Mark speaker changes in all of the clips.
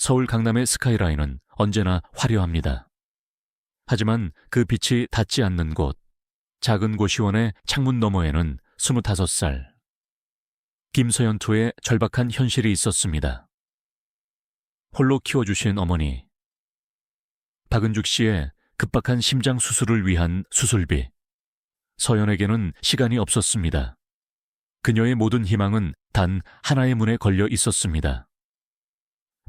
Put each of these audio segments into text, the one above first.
Speaker 1: 서울 강남의 스카이라인은 언제나 화려합니다. 하지만 그 빛이 닿지 않는 곳, 작은 고시원의 창문 너머에는 25살 김서연투의 절박한 현실이 있었습니다. 홀로 키워주신 어머니, 박은죽 씨의 급박한 심장 수술을 위한 수술비, 서연에게는 시간이 없었습니다. 그녀의 모든 희망은 단 하나의 문에 걸려 있었습니다.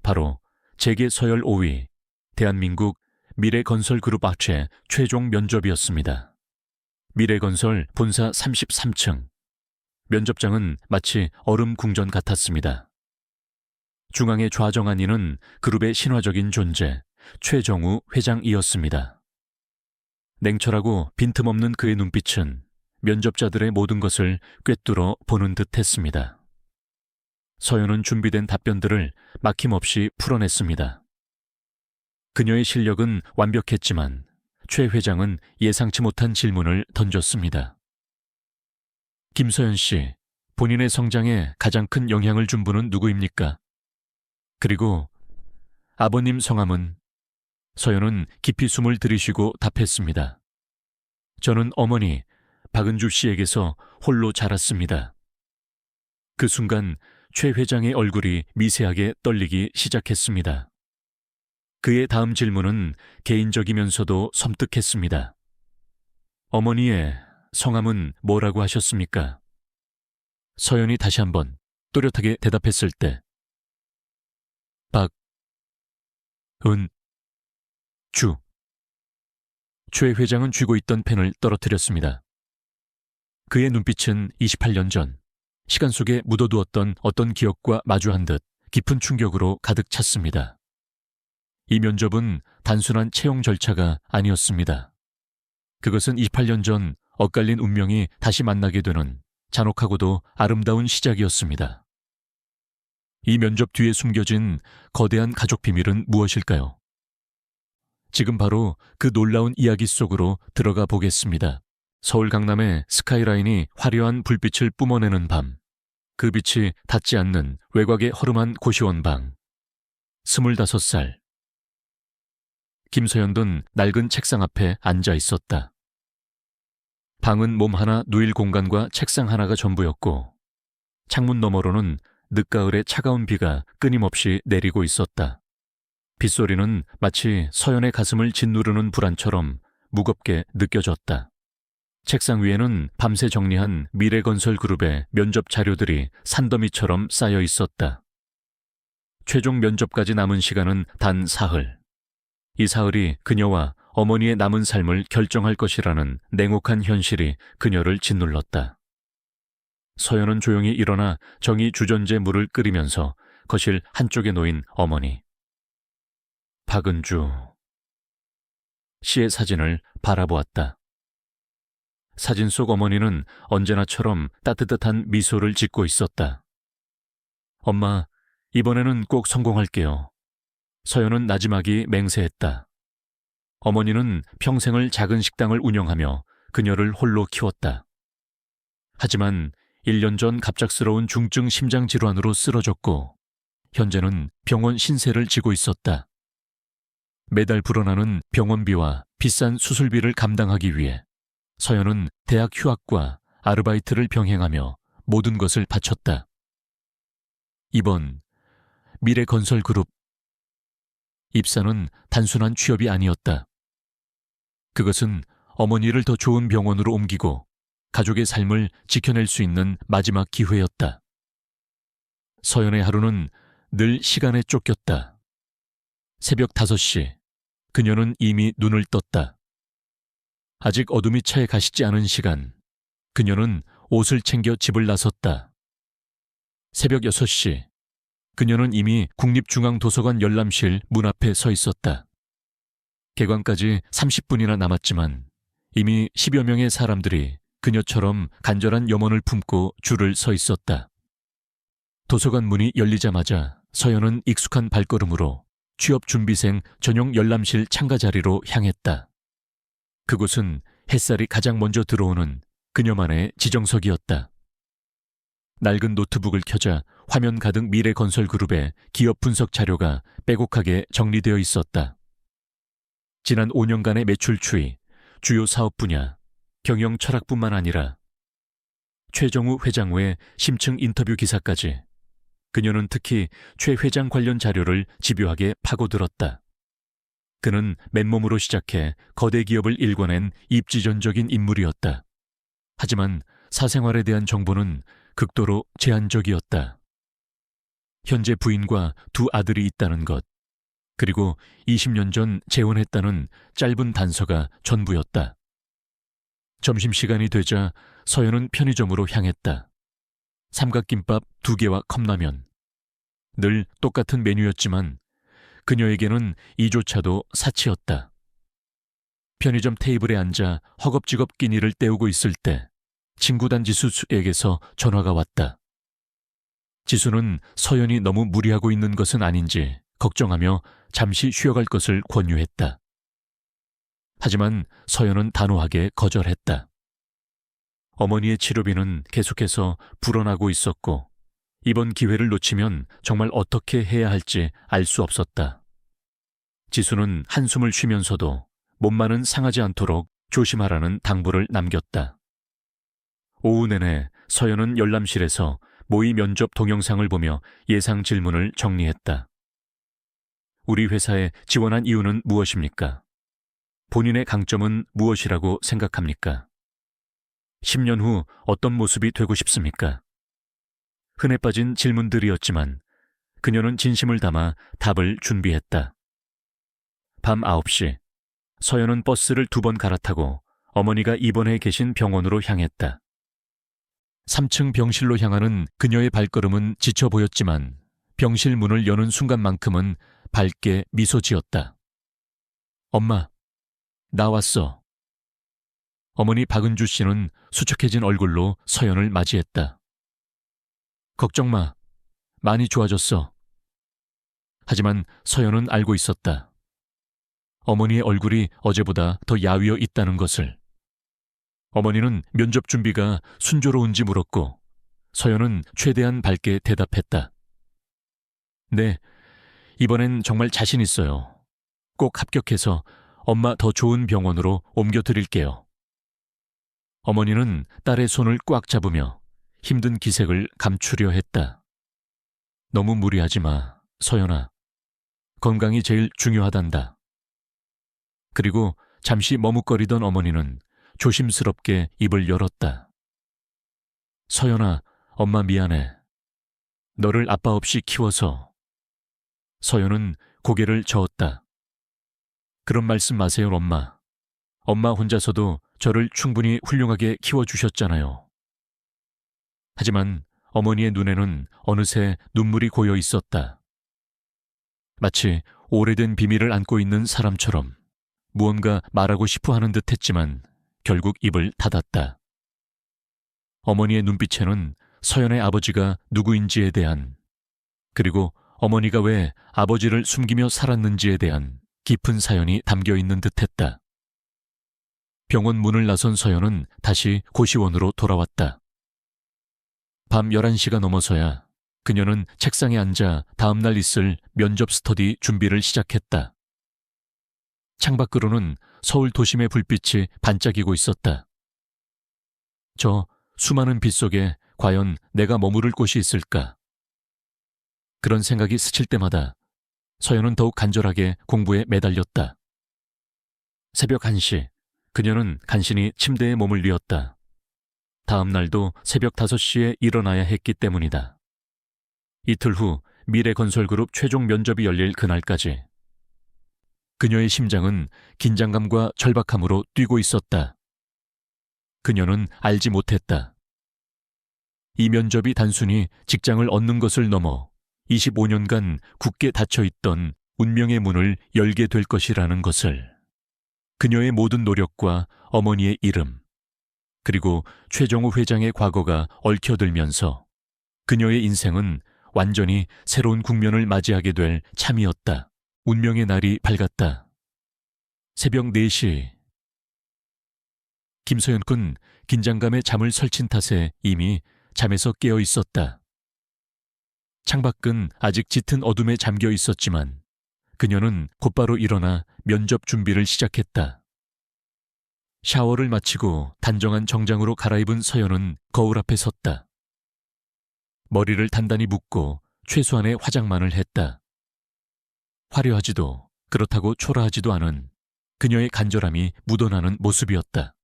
Speaker 1: 바로 재계 서열 5위, 대한민국 미래건설그룹 업체 최종 면접이었습니다. 미래건설 본사 33층. 면접장은 마치 얼음 궁전 같았습니다. 중앙에 좌정한 이는 그룹의 신화적인 존재, 최정우 회장이었습니다. 냉철하고 빈틈없는 그의 눈빛은 면접자들의 모든 것을 꿰뚫어 보는 듯 했습니다. 서연은 준비된 답변들을 막힘없이 풀어냈습니다. 그녀의 실력은 완벽했지만 최 회장은 예상치 못한 질문을 던졌습니다. 김서연 씨, 본인의 성장에 가장 큰 영향을 준 분은 누구입니까? 그리고 아버님 성함은? 서연은 깊이 숨을 들이쉬고 답했습니다. 저는 어머니 박은주 씨에게서 홀로 자랐습니다. 그 순간 최 회장의 얼굴이 미세하게 떨리기 시작했습니다. 그의 다음 질문은 개인적이면서도 섬뜩했습니다. 어머니의 성함은 뭐라고 하셨습니까? 서연이 다시 한번 또렷하게 대답했을 때 박은주. 최 회장은 쥐고 있던 펜을 떨어뜨렸습니다. 그의 눈빛은 28년 전 시간 속에 묻어두었던 어떤 기억과 마주한 듯 깊은 충격으로 가득 찼습니다. 이 면접은 단순한 채용 절차가 아니었습니다. 그것은 28년 전 엇갈린 운명이 다시 만나게 되는 잔혹하고도 아름다운 시작이었습니다. 이 면접 뒤에 숨겨진 거대한 가족 비밀은 무엇일까요? 지금 바로 그 놀라운 이야기 속으로 들어가 보겠습니다. 서울 강남의 스카이라인이 화려한 불빛을 뿜어내는 밤, 그 빛이 닿지 않는 외곽의 허름한 고시원 방. 25살. 김서연은 낡은 책상 앞에 앉아 있었다. 방은 몸 하나 누일 공간과 책상 하나가 전부였고 창문 너머로는 늦가을의 차가운 비가 끊임없이 내리고 있었다. 빗소리는 마치 서연의 가슴을 짓누르는 불안처럼 무겁게 느껴졌다. 책상 위에는 밤새 정리한 미래건설그룹의 면접 자료들이 산더미처럼 쌓여 있었다. 최종 면접까지 남은 시간은 단 사흘. 이 사흘이 그녀와 어머니의 남은 삶을 결정할 것이라는 냉혹한 현실이 그녀를 짓눌렀다. 서연은 조용히 일어나 정이 주전제 물을 끓이면서 거실 한쪽에 놓인 어머니 박은주 씨의 사진을 바라보았다. 사진 속 어머니는 언제나처럼 따뜻한 미소를 짓고 있었다. 엄마, 이번에는 꼭 성공할게요. 서연은 나지막이 맹세했다. 어머니는 평생을 작은 식당을 운영하며 그녀를 홀로 키웠다. 하지만 1년 전 갑작스러운 중증 심장 질환으로 쓰러졌고 현재는 병원 신세를 지고 있었다. 매달 불어나는 병원비와 비싼 수술비를 감당하기 위해 서연은 대학 휴학과 아르바이트를 병행하며 모든 것을 바쳤다. 이번 미래건설그룹 입사는 단순한 취업이 아니었다. 그것은 어머니를 더 좋은 병원으로 옮기고 가족의 삶을 지켜낼 수 있는 마지막 기회였다. 서연의 하루는 늘 시간에 쫓겼다. 새벽 5시, 그녀는 이미 눈을 떴다. 아직 어둠이 차에 가시지 않은 시간, 그녀는 옷을 챙겨 집을 나섰다. 새벽 6시, 그녀는 이미 국립중앙도서관 열람실 문 앞에 서 있었다. 개관까지 30분이나 남았지만 이미 10여 명의 사람들이 그녀처럼 간절한 염원을 품고 줄을 서 있었다. 도서관 문이 열리자마자 서연은 익숙한 발걸음으로 취업준비생 전용 열람실 창가 자리로 향했다. 그곳은 햇살이 가장 먼저 들어오는 그녀만의 지정석이었다. 낡은 노트북을 켜자 화면 가득 미래건설그룹의 기업 분석 자료가 빼곡하게 정리되어 있었다. 지난 5년간의 매출 추이, 주요 사업 분야, 경영 철학뿐만 아니라 최정우 회장 외 심층 인터뷰 기사까지 그녀는 특히 최 회장 관련 자료를 집요하게 파고들었다. 그는 맨몸으로 시작해 거대 기업을 일궈낸 입지전적인 인물이었다. 하지만 사생활에 대한 정보는 극도로 제한적이었다. 현재 부인과 두 아들이 있다는 것, 그리고 20년 전 재혼했다는 짧은 단서가 전부였다. 점심시간이 되자 서연은 편의점으로 향했다. 삼각김밥 2개와 컵라면. 늘 똑같은 메뉴였지만 그녀에게는 이조차도 사치였다. 편의점 테이블에 앉아 허겁지겁 끼니를 때우고 있을 때 친구단 지수에게서 전화가 왔다. 지수는 서연이 너무 무리하고 있는 것은 아닌지 걱정하며 잠시 쉬어갈 것을 권유했다. 하지만 서연은 단호하게 거절했다. 어머니의 치료비는 계속해서 불어나고 있었고 이번 기회를 놓치면 정말 어떻게 해야 할지 알 수 없었다. 지수는 한숨을 쉬면서도 몸만은 상하지 않도록 조심하라는 당부를 남겼다. 오후 내내 서연은 열람실에서 모의 면접 동영상을 보며 예상 질문을 정리했다. 우리 회사에 지원한 이유는 무엇입니까? 본인의 강점은 무엇이라고 생각합니까? 10년 후 어떤 모습이 되고 싶습니까? 흔해 빠진 질문들이었지만 그녀는 진심을 담아 답을 준비했다. 밤 9시, 서연은 버스를 2번 갈아타고 어머니가 입원해 계신 병원으로 향했다. 3층 병실로 향하는 그녀의 발걸음은 지쳐 보였지만 병실 문을 여는 순간만큼은 밝게 미소 지었다. 엄마, 나 왔어. 어머니 박은주 씨는 수척해진 얼굴로 서연을 맞이했다. 걱정 마. 많이 좋아졌어. 하지만 서연은 알고 있었다. 어머니의 얼굴이 어제보다 더 야위어 있다는 것을. 어머니는 면접 준비가 순조로운지 물었고 서연은 최대한 밝게 대답했다. 네, 이번엔 정말 자신 있어요. 꼭 합격해서 엄마 더 좋은 병원으로 옮겨드릴게요. 어머니는 딸의 손을 꽉 잡으며 힘든 기색을 감추려 했다. 너무 무리하지 마, 서연아. 건강이 제일 중요하단다. 그리고 잠시 머뭇거리던 어머니는 조심스럽게 입을 열었다. 서연아, 엄마 미안해. 너를 아빠 없이 키워서. 서연은 고개를 저었다. 그런 말씀 마세요, 엄마. 엄마 혼자서도 저를 충분히 훌륭하게 키워주셨잖아요. 하지만 어머니의 눈에는 어느새 눈물이 고여 있었다. 마치 오래된 비밀을 안고 있는 사람처럼 무언가 말하고 싶어 하는 듯 했지만 결국 입을 닫았다. 어머니의 눈빛에는 서연의 아버지가 누구인지에 대한, 그리고 어머니가 왜 아버지를 숨기며 살았는지에 대한 깊은 사연이 담겨 있는 듯 했다. 병원 문을 나선 서연은 다시 고시원으로 돌아왔다. 밤 11시가 넘어서야 그녀는 책상에 앉아 다음날 있을 면접 스터디 준비를 시작했다. 창밖으로는 서울 도심의 불빛이 반짝이고 있었다. 저 수많은 빛 속에 과연 내가 머무를 곳이 있을까? 그런 생각이 스칠 때마다 서연은 더욱 간절하게 공부에 매달렸다. 새벽 1시, 그녀는 간신히 침대에 몸을 뉘었다. 다음 날도 새벽 5시에 일어나야 했기 때문이다. 이틀 후 미래건설그룹 최종 면접이 열릴 그날까지 그녀의 심장은 긴장감과 절박함으로 뛰고 있었다. 그녀는 알지 못했다. 이 면접이 단순히 직장을 얻는 것을 넘어 25년간 굳게 닫혀있던 운명의 문을 열게 될 것이라는 것을. 그녀의 모든 노력과 어머니의 이름, 그리고 최정우 회장의 과거가 얽혀들면서 그녀의 인생은 완전히 새로운 국면을 맞이하게 될 참이었다. 운명의 날이 밝았다. 새벽 4시. 김서연 군 긴장감에 잠을 설친 탓에 이미 잠에서 깨어 있었다. 창밖은 아직 짙은 어둠에 잠겨 있었지만 그녀는 곧바로 일어나 면접 준비를 시작했다. 샤워를 마치고 단정한 정장으로 갈아입은 서연은 거울 앞에 섰다. 머리를 단단히 묶고 최소한의 화장만을 했다. 화려하지도 그렇다고 초라하지도 않은 그녀의 간절함이 묻어나는 모습이었다.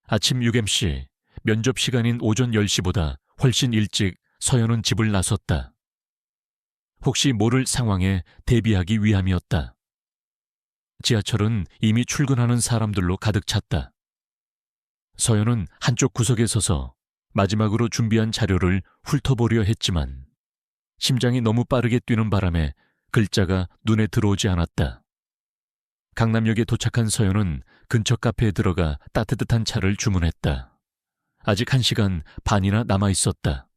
Speaker 1: 아침 6MC, 면접 시간인 오전 10시보다 훨씬 일찍 서연은 집을 나섰다. 혹시 모를 상황에 대비하기 위함이었다. 지하철은 이미 출근하는 사람들로 가득 찼다. 서연은 한쪽 구석에 서서 마지막으로 준비한 자료를 훑어보려 했지만 심장이 너무 빠르게 뛰는 바람에 글자가 눈에 들어오지 않았다. 강남역에 도착한 서연은 근처 카페에 들어가 따뜻한 차를 주문했다. 아직 1시간 반이나 남아 있었다.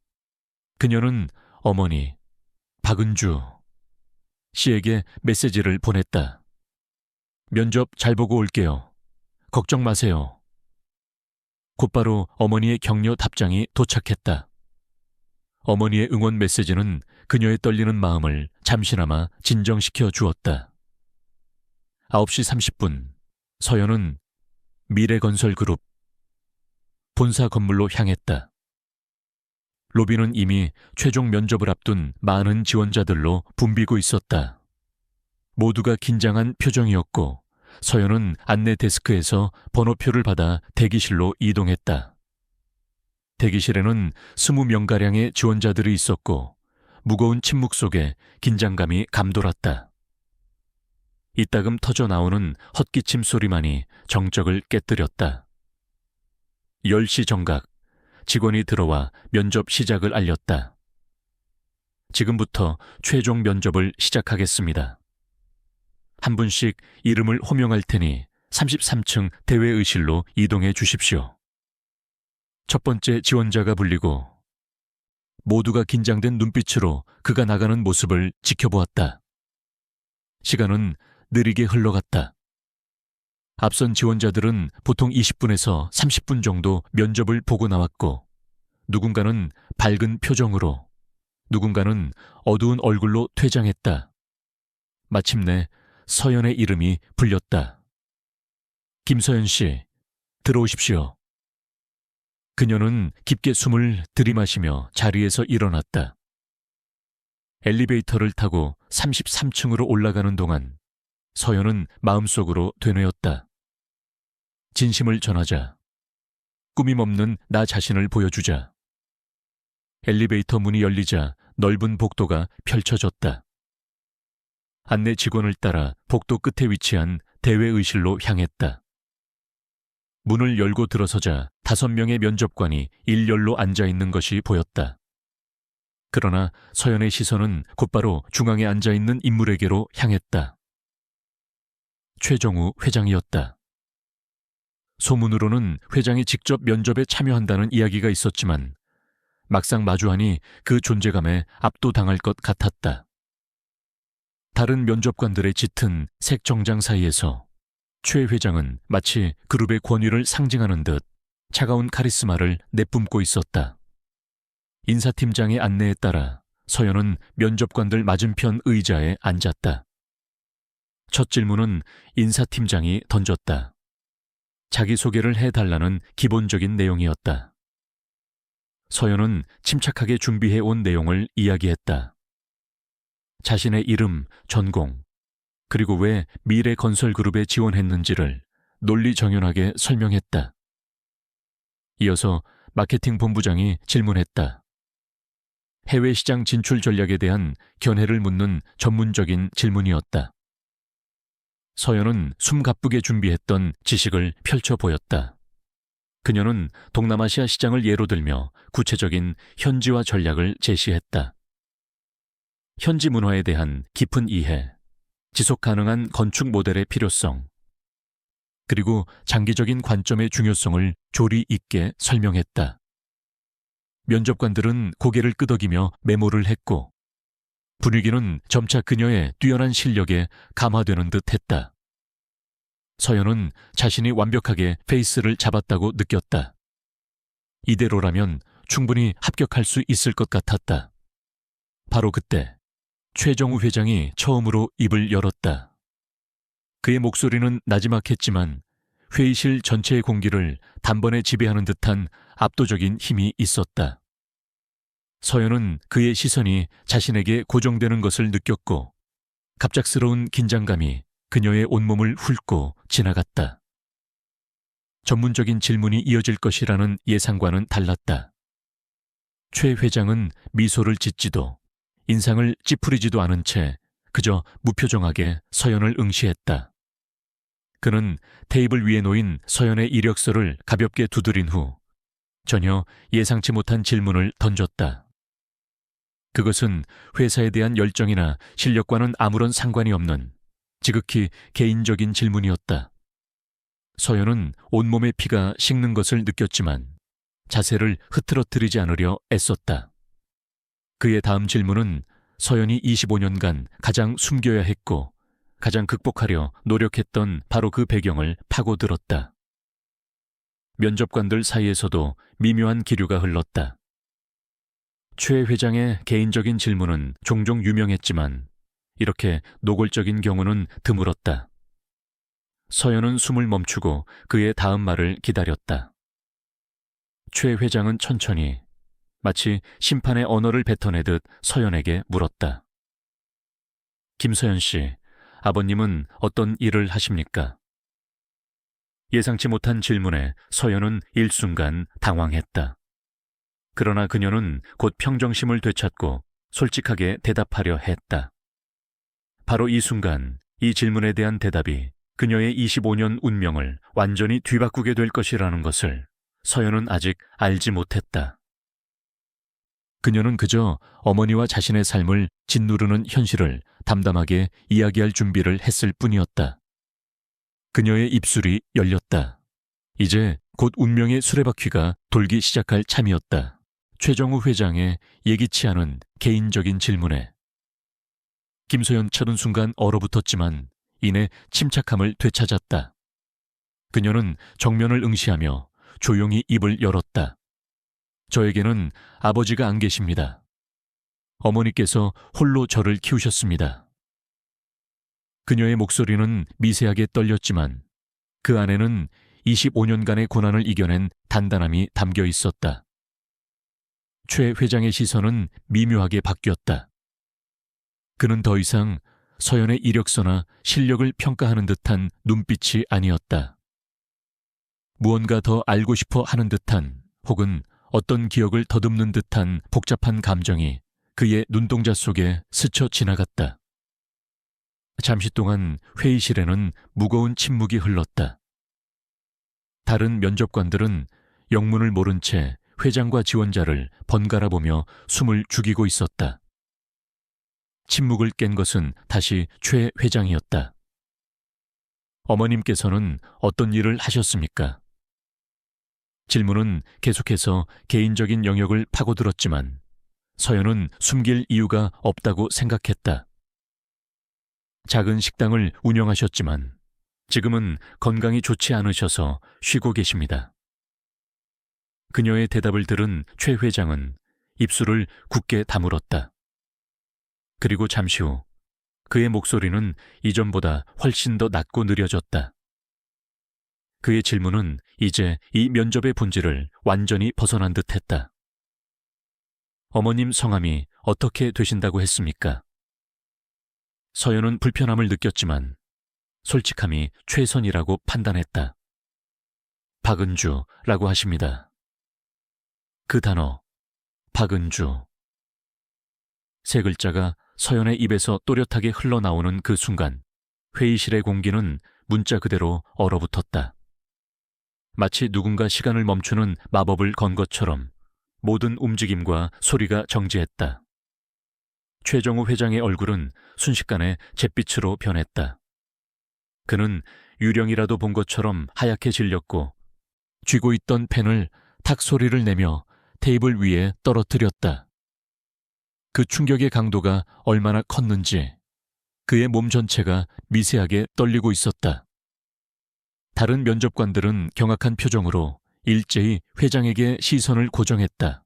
Speaker 1: 그녀는 어머니, 박은주 씨에게 메시지를 보냈다. 면접 잘 보고 올게요. 걱정 마세요. 곧바로 어머니의 격려 답장이 도착했다. 어머니의 응원 메시지는 그녀의 떨리는 마음을 잠시나마 진정시켜 주었다. 9시 30분, 서연은 미래건설그룹 본사 건물로 향했다. 로비는 이미 최종 면접을 앞둔 많은 지원자들로 붐비고 있었다. 모두가 긴장한 표정이었고 서연은 안내 데스크에서 번호표를 받아 대기실로 이동했다. 대기실에는 20명가량의 지원자들이 있었고 무거운 침묵 속에 긴장감이 감돌았다. 이따금 터져 나오는 헛기침 소리만이 정적을 깨뜨렸다. 10시 정각, 직원이 들어와 면접 시작을 알렸다. 지금부터 최종 면접을 시작하겠습니다. 한 분씩 이름을 호명할 테니 33층 대회의실로 이동해 주십시오. 첫 번째 지원자가 불리고 모두가 긴장된 눈빛으로 그가 나가는 모습을 지켜보았다. 시간은 느리게 흘러갔다. 앞선 지원자들은 보통 20분에서 30분 정도 면접을 보고 나왔고 누군가는 밝은 표정으로 누군가는 어두운 얼굴로 퇴장했다. 마침내 서연의 이름이 불렸다. 김서연 씨, 들어오십시오. 그녀는 깊게 숨을 들이마시며 자리에서 일어났다. 엘리베이터를 타고 33층으로 올라가는 동안 서연은 마음속으로 되뇌었다. 진심을 전하자. 꾸밈없는 나 자신을 보여주자. 엘리베이터 문이 열리자 넓은 복도가 펼쳐졌다. 안내 직원을 따라 복도 끝에 위치한 대회의실로 향했다. 문을 열고 들어서자 5명의 면접관이 일렬로 앉아있는 것이 보였다. 그러나 서연의 시선은 곧바로 중앙에 앉아있는 인물에게로 향했다. 최정우 회장이었다. 소문으로는 회장이 직접 면접에 참여한다는 이야기가 있었지만 막상 마주하니 그 존재감에 압도당할 것 같았다. 다른 면접관들의 짙은 색 정장 사이에서 최 회장은 마치 그룹의 권위를 상징하는 듯 차가운 카리스마를 내뿜고 있었다. 인사팀장의 안내에 따라 서연은 면접관들 맞은편 의자에 앉았다. 첫 질문은 인사팀장이 던졌다. 자기소개를 해달라는 기본적인 내용이었다. 서연은 침착하게 준비해온 내용을 이야기했다. 자신의 이름, 전공, 그리고 왜 미래건설그룹에 지원했는지를 논리정연하게 설명했다. 이어서 마케팅 본부장이 질문했다. 해외 시장 진출 전략에 대한 견해를 묻는 전문적인 질문이었다. 서연은 숨가쁘게 준비했던 지식을 펼쳐 보였다. 그녀는 동남아시아 시장을 예로 들며 구체적인 현지화 전략을 제시했다. 현지 문화에 대한 깊은 이해, 지속 가능한 건축 모델의 필요성, 그리고 장기적인 관점의 중요성을 조리 있게 설명했다. 면접관들은 고개를 끄덕이며 메모를 했고 분위기는 점차 그녀의 뛰어난 실력에 감화되는 듯 했다. 서연은 자신이 완벽하게 페이스를 잡았다고 느꼈다. 이대로라면 충분히 합격할 수 있을 것 같았다. 바로 그때 최정우 회장이 처음으로 입을 열었다. 그의 목소리는 나지막했지만 회의실 전체의 공기를 단번에 지배하는 듯한 압도적인 힘이 있었다. 서연은 그의 시선이 자신에게 고정되는 것을 느꼈고 갑작스러운 긴장감이 그녀의 온몸을 훑고 지나갔다. 전문적인 질문이 이어질 것이라는 예상과는 달랐다. 최 회장은 미소를 짓지도 인상을 찌푸리지도 않은 채 그저 무표정하게 서연을 응시했다. 그는 테이블 위에 놓인 서연의 이력서를 가볍게 두드린 후 전혀 예상치 못한 질문을 던졌다. 그것은 회사에 대한 열정이나 실력과는 아무런 상관이 없는 지극히 개인적인 질문이었다. 서연은 온몸의 피가 식는 것을 느꼈지만 자세를 흐트러뜨리지 않으려 애썼다. 그의 다음 질문은 서연이 25년간 가장 숨겨야 했고 가장 극복하려 노력했던 바로 그 배경을 파고들었다. 면접관들 사이에서도 미묘한 기류가 흘렀다. 최 회장의 개인적인 질문은 종종 유명했지만 이렇게 노골적인 경우는 드물었다. 서연은 숨을 멈추고 그의 다음 말을 기다렸다. 최 회장은 천천히 마치 심판의 언어를 뱉어내듯 서연에게 물었다. 김서연 씨, 아버님은 어떤 일을 하십니까? 예상치 못한 질문에 서연은 일순간 당황했다. 그러나 그녀는 곧 평정심을 되찾고 솔직하게 대답하려 했다. 바로 이 순간 이 질문에 대한 대답이 그녀의 25년 운명을 완전히 뒤바꾸게 될 것이라는 것을 서연은 아직 알지 못했다. 그녀는 그저 어머니와 자신의 삶을 짓누르는 현실을 담담하게 이야기할 준비를 했을 뿐이었다. 그녀의 입술이 열렸다. 이제 곧 운명의 수레바퀴가 돌기 시작할 참이었다. 최정우 회장의 예기치 않은 개인적인 질문에 김소연 차는 순간 얼어붙었지만 이내 침착함을 되찾았다. 그녀는 정면을 응시하며 조용히 입을 열었다. 저에게는 아버지가 안 계십니다. 어머니께서 홀로 저를 키우셨습니다. 그녀의 목소리는 미세하게 떨렸지만 그 안에는 25년간의 고난을 이겨낸 단단함이 담겨 있었다. 최 회장의 시선은 미묘하게 바뀌었다. 그는 더 이상 서연의 이력서나 실력을 평가하는 듯한 눈빛이 아니었다. 무언가 더 알고 싶어 하는 듯한 혹은 어떤 기억을 더듬는 듯한 복잡한 감정이 그의 눈동자 속에 스쳐 지나갔다. 잠시 동안 회의실에는 무거운 침묵이 흘렀다. 다른 면접관들은 영문을 모른 채 회장과 지원자를 번갈아 보며 숨을 죽이고 있었다. 침묵을 깬 것은 다시 최 회장이었다. 어머님께서는 어떤 일을 하셨습니까? 질문은 계속해서 개인적인 영역을 파고들었지만 서연은 숨길 이유가 없다고 생각했다. 작은 식당을 운영하셨지만 지금은 건강이 좋지 않으셔서 쉬고 계십니다. 그녀의 대답을 들은 최 회장은 입술을 굳게 다물었다. 그리고 잠시 후 그의 목소리는 이전보다 훨씬 더 낮고 느려졌다. 그의 질문은 이제 이 면접의 본질을 완전히 벗어난 듯했다. 어머님 성함이 어떻게 되신다고 했습니까? 서연은 불편함을 느꼈지만 솔직함이 최선이라고 판단했다. 박은주라고 하십니다. 그 단어, 박은주. 세 글자가 서연의 입에서 또렷하게 흘러나오는 그 순간 회의실의 공기는 문자 그대로 얼어붙었다. 마치 누군가 시간을 멈추는 마법을 건 것처럼 모든 움직임과 소리가 정지했다. 최정우 회장의 얼굴은 순식간에 잿빛으로 변했다. 그는 유령이라도 본 것처럼 하얗게 질렸고 쥐고 있던 펜을 탁 소리를 내며 테이블 위에 떨어뜨렸다. 그 충격의 강도가 얼마나 컸는지 그의 몸 전체가 미세하게 떨리고 있었다. 다른 면접관들은 경악한 표정으로 일제히 회장에게 시선을 고정했다.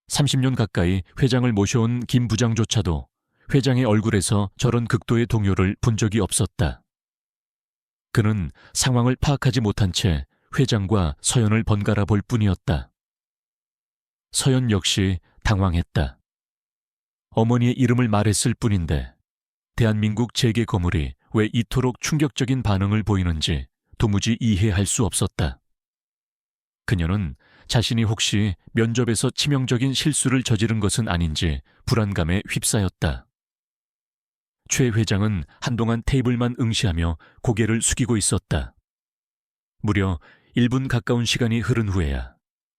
Speaker 1: 30년 가까이 회장을 모셔온 김 부장조차도 회장의 얼굴에서 저런 극도의 동요를 본 적이 없었다. 그는 상황을 파악하지 못한 채 회장과 서연을 번갈아 볼 뿐이었다. 서연 역시 당황했다. 어머니의 이름을 말했을 뿐인데 대한민국 재계 거물이 왜 이토록 충격적인 반응을 보이는지 도무지 이해할 수 없었다. 그녀는 자신이 혹시 면접에서 치명적인 실수를 저지른 것은 아닌지 불안감에 휩싸였다. 최 회장은 한동안 테이블만 응시하며 고개를 숙이고 있었다. 무려 1분 가까운 시간이 흐른 후에야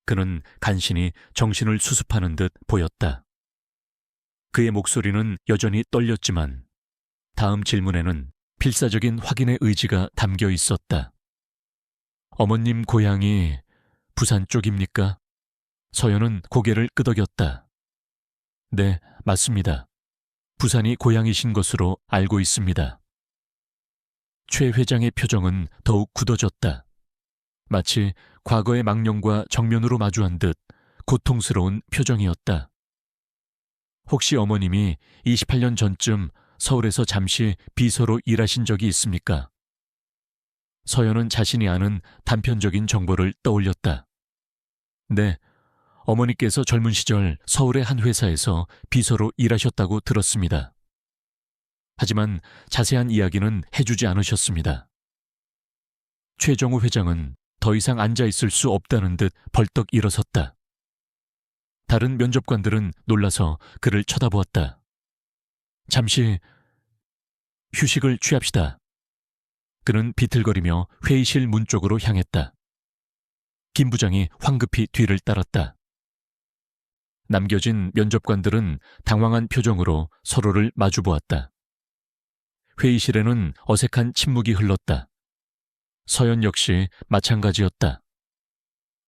Speaker 1: 그는 간신히 정신을 수습하는 듯 보였다. 그의 목소리는 여전히 떨렸지만 다음 질문에는 필사적인 확인의 의지가 담겨 있었다. 어머님 고향이 부산 쪽입니까? 서연은 고개를 끄덕였다. 네, 맞습니다. 부산이 고향이신 것으로 알고 있습니다. 최 회장의 표정은 더욱 굳어졌다. 마치 과거의 망령과 정면으로 마주한 듯 고통스러운 표정이었다. 혹시 어머님이 28년 전쯤 서울에서 잠시 비서로 일하신 적이 있습니까? 서연은 자신이 아는 단편적인 정보를 떠올렸다. 네, 어머니께서 젊은 시절 서울의 한 회사에서 비서로 일하셨다고 들었습니다. 하지만 자세한 이야기는 해주지 않으셨습니다. 최정우 회장은 더 이상 앉아있을 수 없다는 듯 벌떡 일어섰다. 다른 면접관들은 놀라서 그를 쳐다보았다. 잠시 휴식을 취합시다. 그는 비틀거리며 회의실 문 쪽으로 향했다. 김 부장이 황급히 뒤를 따랐다. 남겨진 면접관들은 당황한 표정으로 서로를 마주보았다. 회의실에는 어색한 침묵이 흘렀다. 서연 역시 마찬가지였다.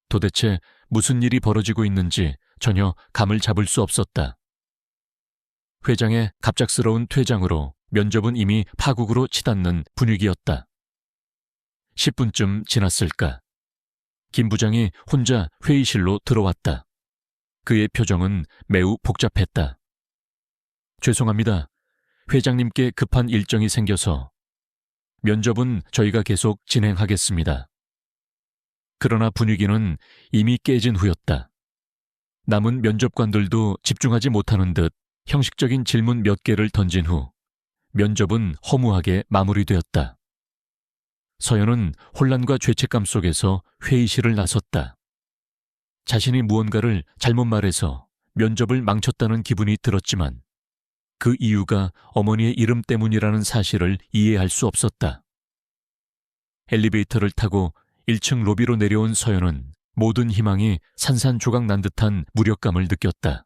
Speaker 1: 도대체 무슨 일이 벌어지고 있는지 전혀 감을 잡을 수 없었다. 회장의 갑작스러운 퇴장으로 면접은 이미 파국으로 치닫는 분위기였다. 10분쯤 지났을까. 김 부장이 혼자 회의실로 들어왔다. 그의 표정은 매우 복잡했다. 죄송합니다. 회장님께 급한 일정이 생겨서 면접은 저희가 계속 진행하겠습니다. 그러나 분위기는 이미 깨진 후였다. 남은 면접관들도 집중하지 못하는 듯 형식적인 질문 몇 개를 던진 후 면접은 허무하게 마무리되었다. 서연은 혼란과 죄책감 속에서 회의실을 나섰다. 자신이 무언가를 잘못 말해서 면접을 망쳤다는 기분이 들었지만 그 이유가 어머니의 이름 때문이라는 사실을 이해할 수 없었다. 엘리베이터를 타고 1층 로비로 내려온 서연은 모든 희망이 산산조각 난 듯한 무력감을 느꼈다.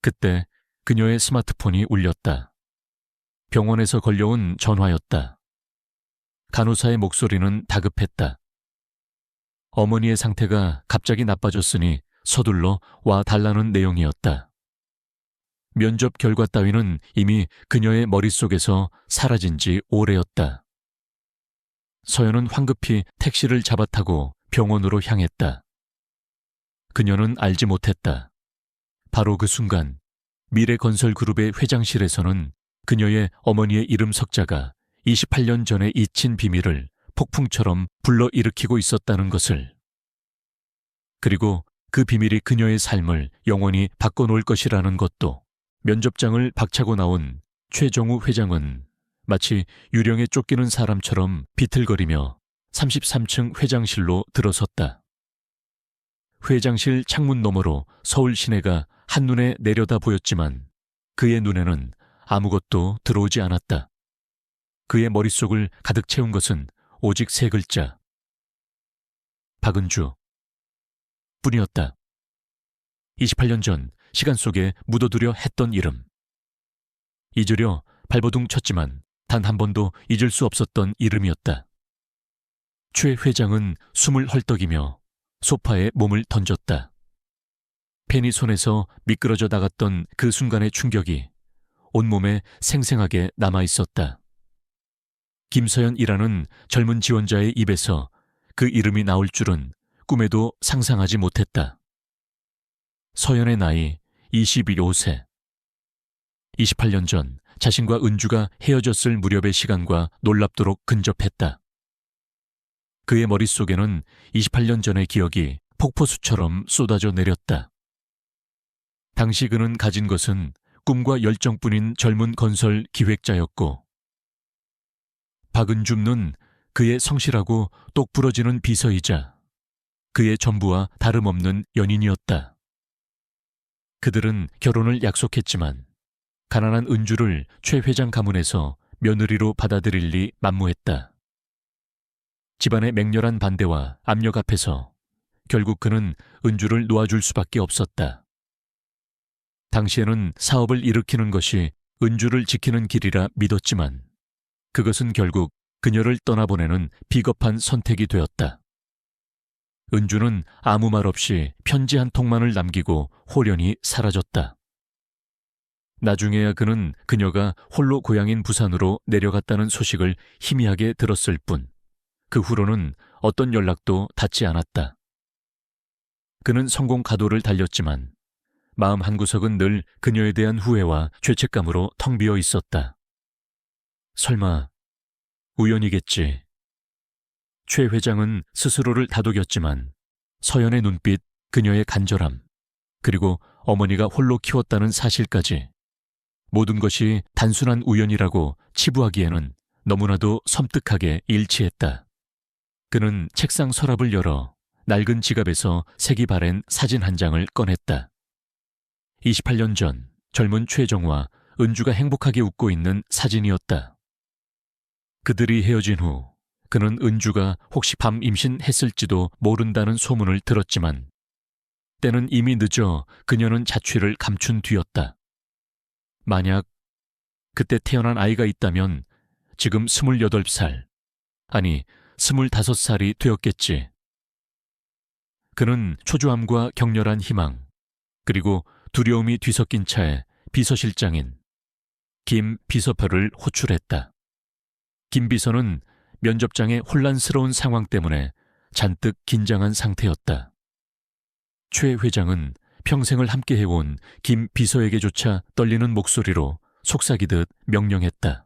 Speaker 1: 그때 그녀의 스마트폰이 울렸다. 병원에서 걸려온 전화였다. 간호사의 목소리는 다급했다. 어머니의 상태가 갑자기 나빠졌으니 서둘러 와 달라는 내용이었다. 면접 결과 따위는 이미 그녀의 머릿속에서 사라진 지 오래였다. 서연은 황급히 택시를 잡아타고 병원으로 향했다. 그녀는 알지 못했다. 바로 그 순간 미래건설그룹의 회장실에서는 그녀의 어머니의 이름 석자가 28년 전에 잊힌 비밀을 폭풍처럼 불러일으키고 있었다는 것을. 그리고 그 비밀이 그녀의 삶을 영원히 바꿔놓을 것이라는 것도. 면접장을 박차고 나온 최정우 회장은 마치 유령에 쫓기는 사람처럼 비틀거리며 33층 회장실로 들어섰다. 회장실 창문 너머로 서울 시내가 한눈에 내려다 보였지만 그의 눈에는 아무것도 들어오지 않았다. 그의 머릿속을 가득 채운 것은 오직 세 글자. 박은주 뿐이었다. 28년 전 시간 속에 묻어두려 했던 이름. 잊으려 발버둥 쳤지만 단 한 번도 잊을 수 없었던 이름이었다. 최 회장은 숨을 헐떡이며 소파에 몸을 던졌다. 펜이 손에서 미끄러져 나갔던 그 순간의 충격이 온몸에 생생하게 남아있었다. 김서연이라는 젊은 지원자의 입에서 그 이름이 나올 줄은 꿈에도 상상하지 못했다. 서연의 나이 25세. 28년 전 자신과 은주가 헤어졌을 무렵의 시간과 놀랍도록 근접했다. 그의 머릿속에는 28년 전의 기억이 폭포수처럼 쏟아져 내렸다. 당시 그는 가진 것은 꿈과 열정뿐인 젊은 건설 기획자였고, 박은주는 그의 성실하고 똑부러지는 비서이자 그의 전부와 다름없는 연인이었다. 그들은 결혼을 약속했지만 가난한 은주를 최 회장 가문에서 며느리로 받아들일 리 만무했다. 집안의 맹렬한 반대와 압력 앞에서 결국 그는 은주를 놓아줄 수밖에 없었다. 당시에는 사업을 일으키는 것이 은주를 지키는 길이라 믿었지만 그것은 결국 그녀를 떠나보내는 비겁한 선택이 되었다. 은주는 아무 말 없이 편지 한 통만을 남기고 홀연히 사라졌다. 나중에야 그는 그녀가 홀로 고향인 부산으로 내려갔다는 소식을 희미하게 들었을 뿐, 그 후로는 어떤 연락도 닿지 않았다. 그는 성공 가도를 달렸지만 마음 한구석은 늘 그녀에 대한 후회와 죄책감으로 텅 비어 있었다. 설마 우연이겠지. 최 회장은 스스로를 다독였지만 서연의 눈빛, 그녀의 간절함, 그리고 어머니가 홀로 키웠다는 사실까지 모든 것이 단순한 우연이라고 치부하기에는 너무나도 섬뜩하게 일치했다. 그는 책상 서랍을 열어 낡은 지갑에서 색이 바랜 사진 한 장을 꺼냈다. 28년 전 젊은 최정우와 은주가 행복하게 웃고 있는 사진이었다. 그들이 헤어진 후 그는 은주가 혹시 밤 임신했을지도 모른다는 소문을 들었지만 때는 이미 늦어 그녀는 자취를 감춘 뒤였다. 만약 그때 태어난 아이가 있다면 지금 28살, 아니 25살이 되었겠지. 그는 초조함과 격렬한 희망, 그리고 두려움이 뒤섞인 차에 비서실장인 김 비서표를 호출했다. 김 비서는 면접장의 혼란스러운 상황 때문에 잔뜩 긴장한 상태였다. 최 회장은 평생을 함께 해온 김 비서에게조차 떨리는 목소리로 속삭이듯 명령했다.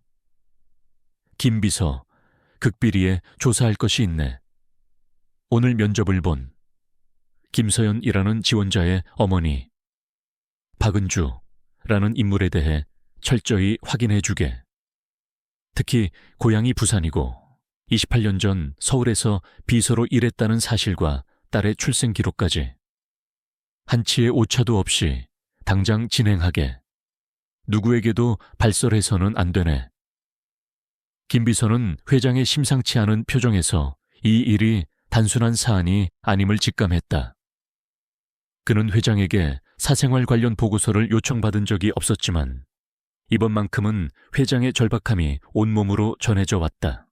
Speaker 1: 김 비서, 극비리에 조사할 것이 있네. 오늘 면접을 본 김서연이라는 지원자의 어머니, 박은주라는 인물에 대해 철저히 확인해주게. 특히 고향이 부산이고 28년 전 서울에서 비서로 일했다는 사실과 딸의 출생 기록까지 한치의 오차도 없이 당장 진행하게. 누구에게도 발설해서는 안 되네. 김 비서는 회장의 심상치 않은 표정에서 이 일이 단순한 사안이 아님을 직감했다. 그는 회장에게 사생활 관련 보고서를 요청받은 적이 없었지만 이번만큼은 회장의 절박함이 온몸으로 전해져 왔다.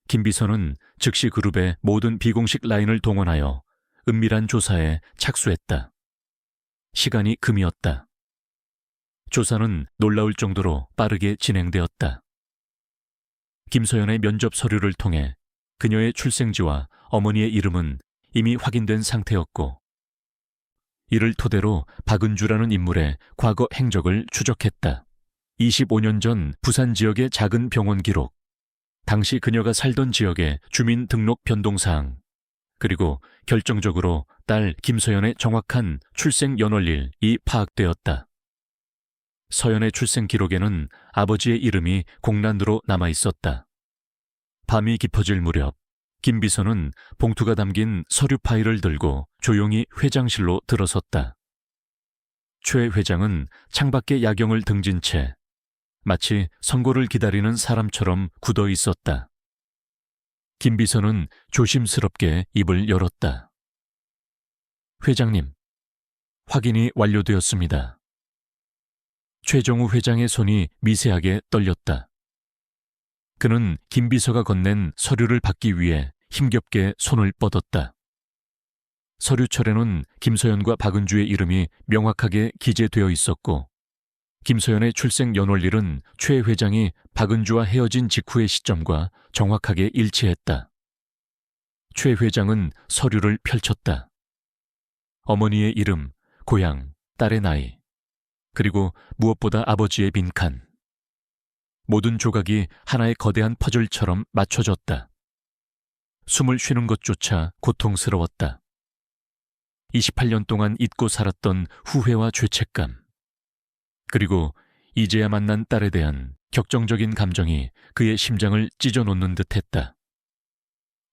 Speaker 1: 김 비서는 즉시 그룹의 모든 비공식 라인을 동원하여 은밀한 조사에 착수했다. 시간이 금이었다. 조사는 놀라울 정도로 빠르게 진행되었다. 김서연의 면접 서류를 통해 그녀의 출생지와 어머니의 이름은 이미 확인된 상태였고, 이를 토대로 박은주라는 인물의 과거 행적을 추적했다. 25년 전 부산 지역의 작은 병원 기록, 당시 그녀가 살던 지역의 주민 등록 변동사항, 그리고 결정적으로 딸 김서연의 정확한 출생 연월일이 파악되었다. 서연의 출생 기록에는 아버지의 이름이 공란으로 남아 있었다. 밤이 깊어질 무렵 김 비서는 봉투가 담긴 서류 파일을 들고 조용히 회장실로 들어섰다. 최 회장은 창밖에 야경을 등진 채 마치 선고를 기다리는 사람처럼 굳어 있었다. 김 비서는 조심스럽게 입을 열었다. 회장님, 확인이 완료되었습니다. 최정우 회장의 손이 미세하게 떨렸다. 그는 김 비서가 건넨 서류를 받기 위해 힘겹게 손을 뻗었다. 서류철에는 김서연과 박은주의 이름이 명확하게 기재되어 있었고, 김서연의 출생 연월일은 최 회장이 박은주와 헤어진 직후의 시점과 정확하게 일치했다. 최 회장은 서류를 펼쳤다. 어머니의 이름, 고향, 딸의 나이, 그리고 무엇보다 아버지의 빈칸. 모든 조각이 하나의 거대한 퍼즐처럼 맞춰졌다. 숨을 쉬는 것조차 고통스러웠다. 28년 동안 잊고 살았던 후회와 죄책감, 그리고 이제야 만난 딸에 대한 격정적인 감정이 그의 심장을 찢어놓는 듯했다.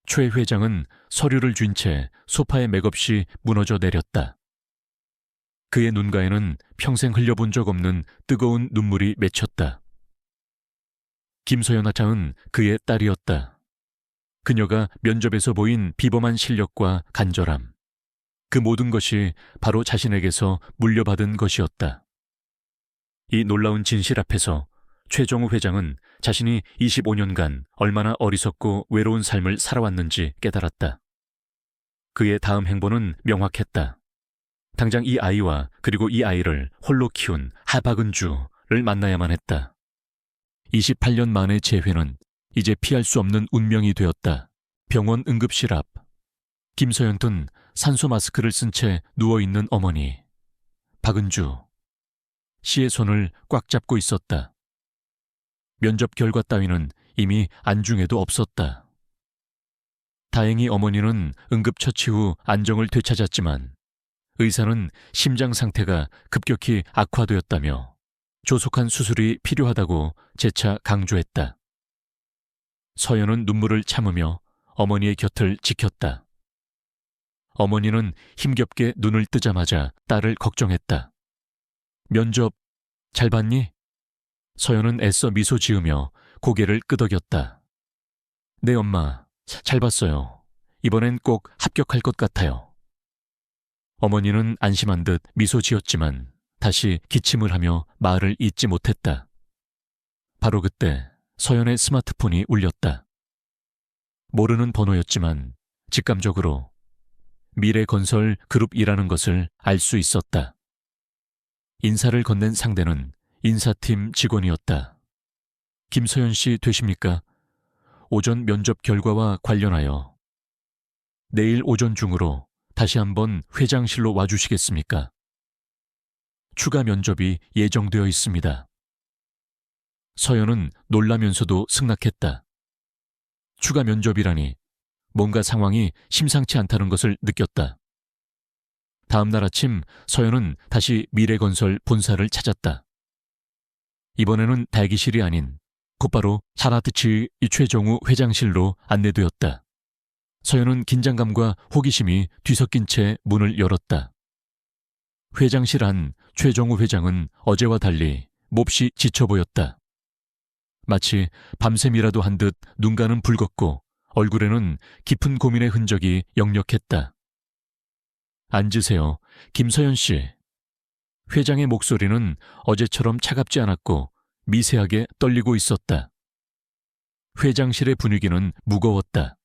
Speaker 1: 최 회장은 서류를 쥔 채 소파에 맥없이 무너져 내렸다. 그의 눈가에는 평생 흘려본 적 없는 뜨거운 눈물이 맺혔다. 김서연 하장은 그의 딸이었다. 그녀가 면접에서 보인 비범한 실력과 간절함, 그 모든 것이 바로 자신에게서 물려받은 것이었다. 이 놀라운 진실 앞에서 최정우 회장은 자신이 25년간 얼마나 어리석고 외로운 삶을 살아왔는지 깨달았다. 그의 다음 행보는 명확했다. 당장 이 아이와 그리고 이 아이를 홀로 키운 하박은주를 만나야만 했다. 28년 만의 재회는 이제 피할 수 없는 운명이 되었다. 병원 응급실 앞, 김서연 든 산소 마스크를 쓴 채 누워있는 어머니, 박은주 씨의 손을 꽉 잡고 있었다. 면접 결과 따위는 이미 안중에도 없었다. 다행히 어머니는 응급처치 후 안정을 되찾았지만 의사는 심장 상태가 급격히 악화되었다며 조속한 수술이 필요하다고 재차 강조했다. 서연은 눈물을 참으며 어머니의 곁을 지켰다. 어머니는 힘겹게 눈을 뜨자마자 딸을 걱정했다. 면접 잘 봤니? 서연은 애써 미소 지으며 고개를 끄덕였다. 네, 엄마. 잘 봤어요. 이번엔 꼭 합격할 것 같아요. 어머니는 안심한 듯 미소 지었지만 다시 기침을 하며 말을 잇지 못했다. 바로 그때 서연의 스마트폰이 울렸다. 모르는 번호였지만 직감적으로 미래건설 그룹이라는 것을 알 수 있었다. 인사를 건넨 상대는 인사팀 직원이었다. 김서연 씨 되십니까? 오전 면접 결과와 관련하여 내일 오전 중으로 다시 한번 회장실로 와주시겠습니까? 추가 면접이 예정되어 있습니다. 서연은 놀라면서도 승낙했다. 추가 면접이라니 뭔가 상황이 심상치 않다는 것을 느꼈다. 다음 날 아침 서연은 다시 미래건설 본사를 찾았다. 이번에는 대기실이 아닌 곧바로 하나트치 최정우 회장실로 안내되었다. 서연은 긴장감과 호기심이 뒤섞인 채 문을 열었다. 회장실 안 최정우 회장은 어제와 달리 몹시 지쳐 보였다. 마치 밤샘이라도 한 듯 눈가는 붉었고 얼굴에는 깊은 고민의 흔적이 역력했다. 앉으세요, 김서연 씨. 회장의 목소리는 어제처럼 차갑지 않았고 미세하게 떨리고 있었다. 회장실의 분위기는 무거웠다.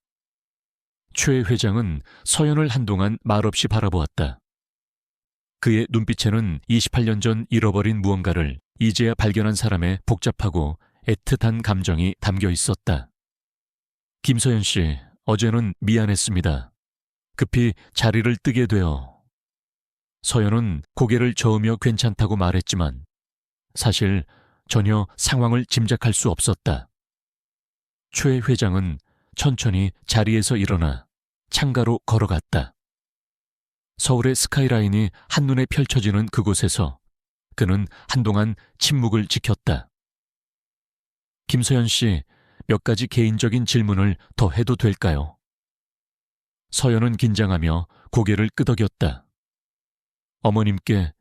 Speaker 1: 최 회장은 서연을 한동안 말없이 바라보았다. 그의 눈빛에는 28년 전 잃어버린 무언가를 이제야 발견한 사람의 복잡하고 애틋한 감정이 담겨 있었다. 김서연 씨, 어제는 미안했습니다. 급히 자리를 뜨게 되어. 서연은 고개를 저으며 괜찮다고 말했지만 사실 전혀 상황을 짐작할 수 없었다. 최 회장은 천천히 자리에서 일어나 창가로 걸어갔다. 서울의 스카이라인이 한눈에 펼쳐지는 그곳에서 그는 한동안 침묵을 지켰다. 김서연 씨, 몇 가지 개인적인 질문을 더 해도 될까요? 서연은 긴장하며 고개를 끄덕였다. 어머님께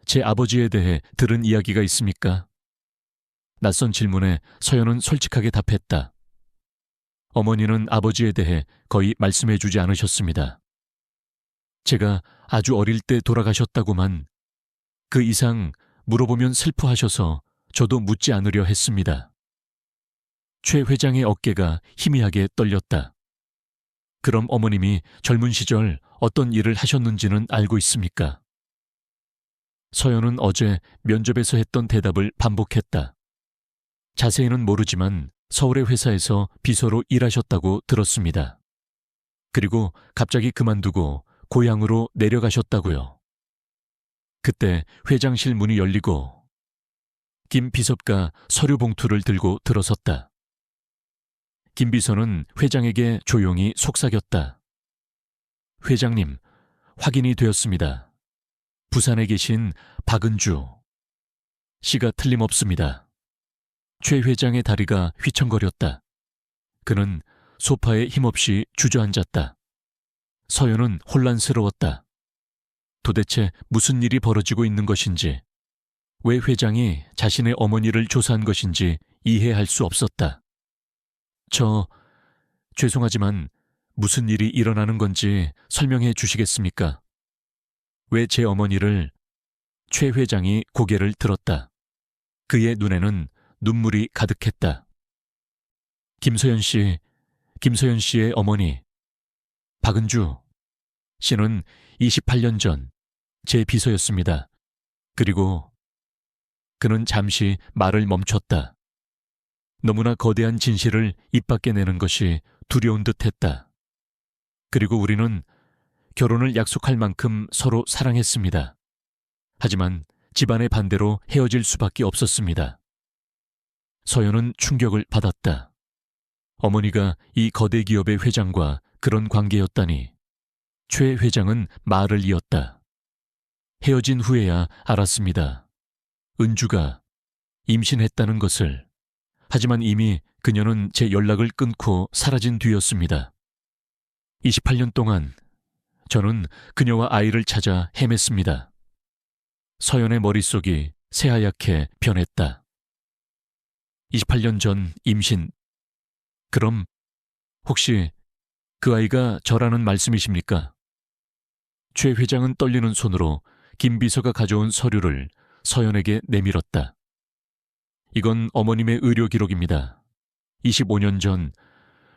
Speaker 1: 제 아버지에 대해 들은 이야기가 있습니까? 낯선 질문에 서연은 솔직하게 답했다. 어머니는 아버지에 대해 거의 말씀해주지 않으셨습니다. 제가 아주 어릴 때 돌아가셨다고만, 그 이상 물어보면 슬퍼하셔서 저도 묻지 않으려 했습니다. 최 회장의 어깨가 희미하게 떨렸다. 그럼 어머님이 젊은 시절 어떤 일을 하셨는지는 알고 있습니까? 서연은 어제 면접에서 했던 대답을 반복했다. 자세히는 모르지만 서울의 회사에서 비서로 일하셨다고 들었습니다. 그리고 갑자기 그만두고 고향으로 내려가셨다고요. 그때 회장실 문이 열리고 김 비서가 서류 봉투를 들고 들어섰다. 김 비서는 회장에게 조용히 속삭였다. 회장님, 확인이 되었습니다. 부산에 계신 박은주 씨가 틀림없습니다. 최 회장의 다리가 휘청거렸다. 그는 소파에 힘없이 주저앉았다. 서연은 혼란스러웠다. 도대체 무슨 일이 벌어지고 있는 것인지, 왜 회장이 자신의 어머니를 조사한 것인지 이해할 수 없었다. 죄송하지만 무슨 일이 일어나는 건지 설명해 주시겠습니까? 왜 제 어머니를... 최 회장이 고개를 들었다. 그의 눈에는 눈물이 가득했다. 김서연 씨의 어머니, 박은주 씨는 28년 전 제 비서였습니다. 그리고 그는 잠시 말을 멈췄다. 너무나 거대한 진실을 입 밖에 내는 것이 두려운 듯했다. 그리고 우리는 결혼을 약속할 만큼 서로 사랑했습니다. 하지만 집안의 반대로 헤어질 수밖에 없었습니다. 서연은 충격을 받았다. 어머니가 이 거대 기업의 회장과 그런 관계였다니. 최 회장은 말을 이었다. 헤어진 후에야 알았습니다. 은주가 임신했다는 것을. 하지만 이미 그녀는 제 연락을 끊고 사라진 뒤였습니다. 28년 동안 저는 그녀와 아이를 찾아 헤맸습니다. 서연의 머릿속이 새하얗게 변했다. 28년 전 임신. 그럼 혹시 그 아이가 저라는 말씀이십니까? 최 회장은 떨리는 손으로 김 비서가 가져온 서류를 서연에게 내밀었다. 이건 어머님의 의료 기록입니다. 25년 전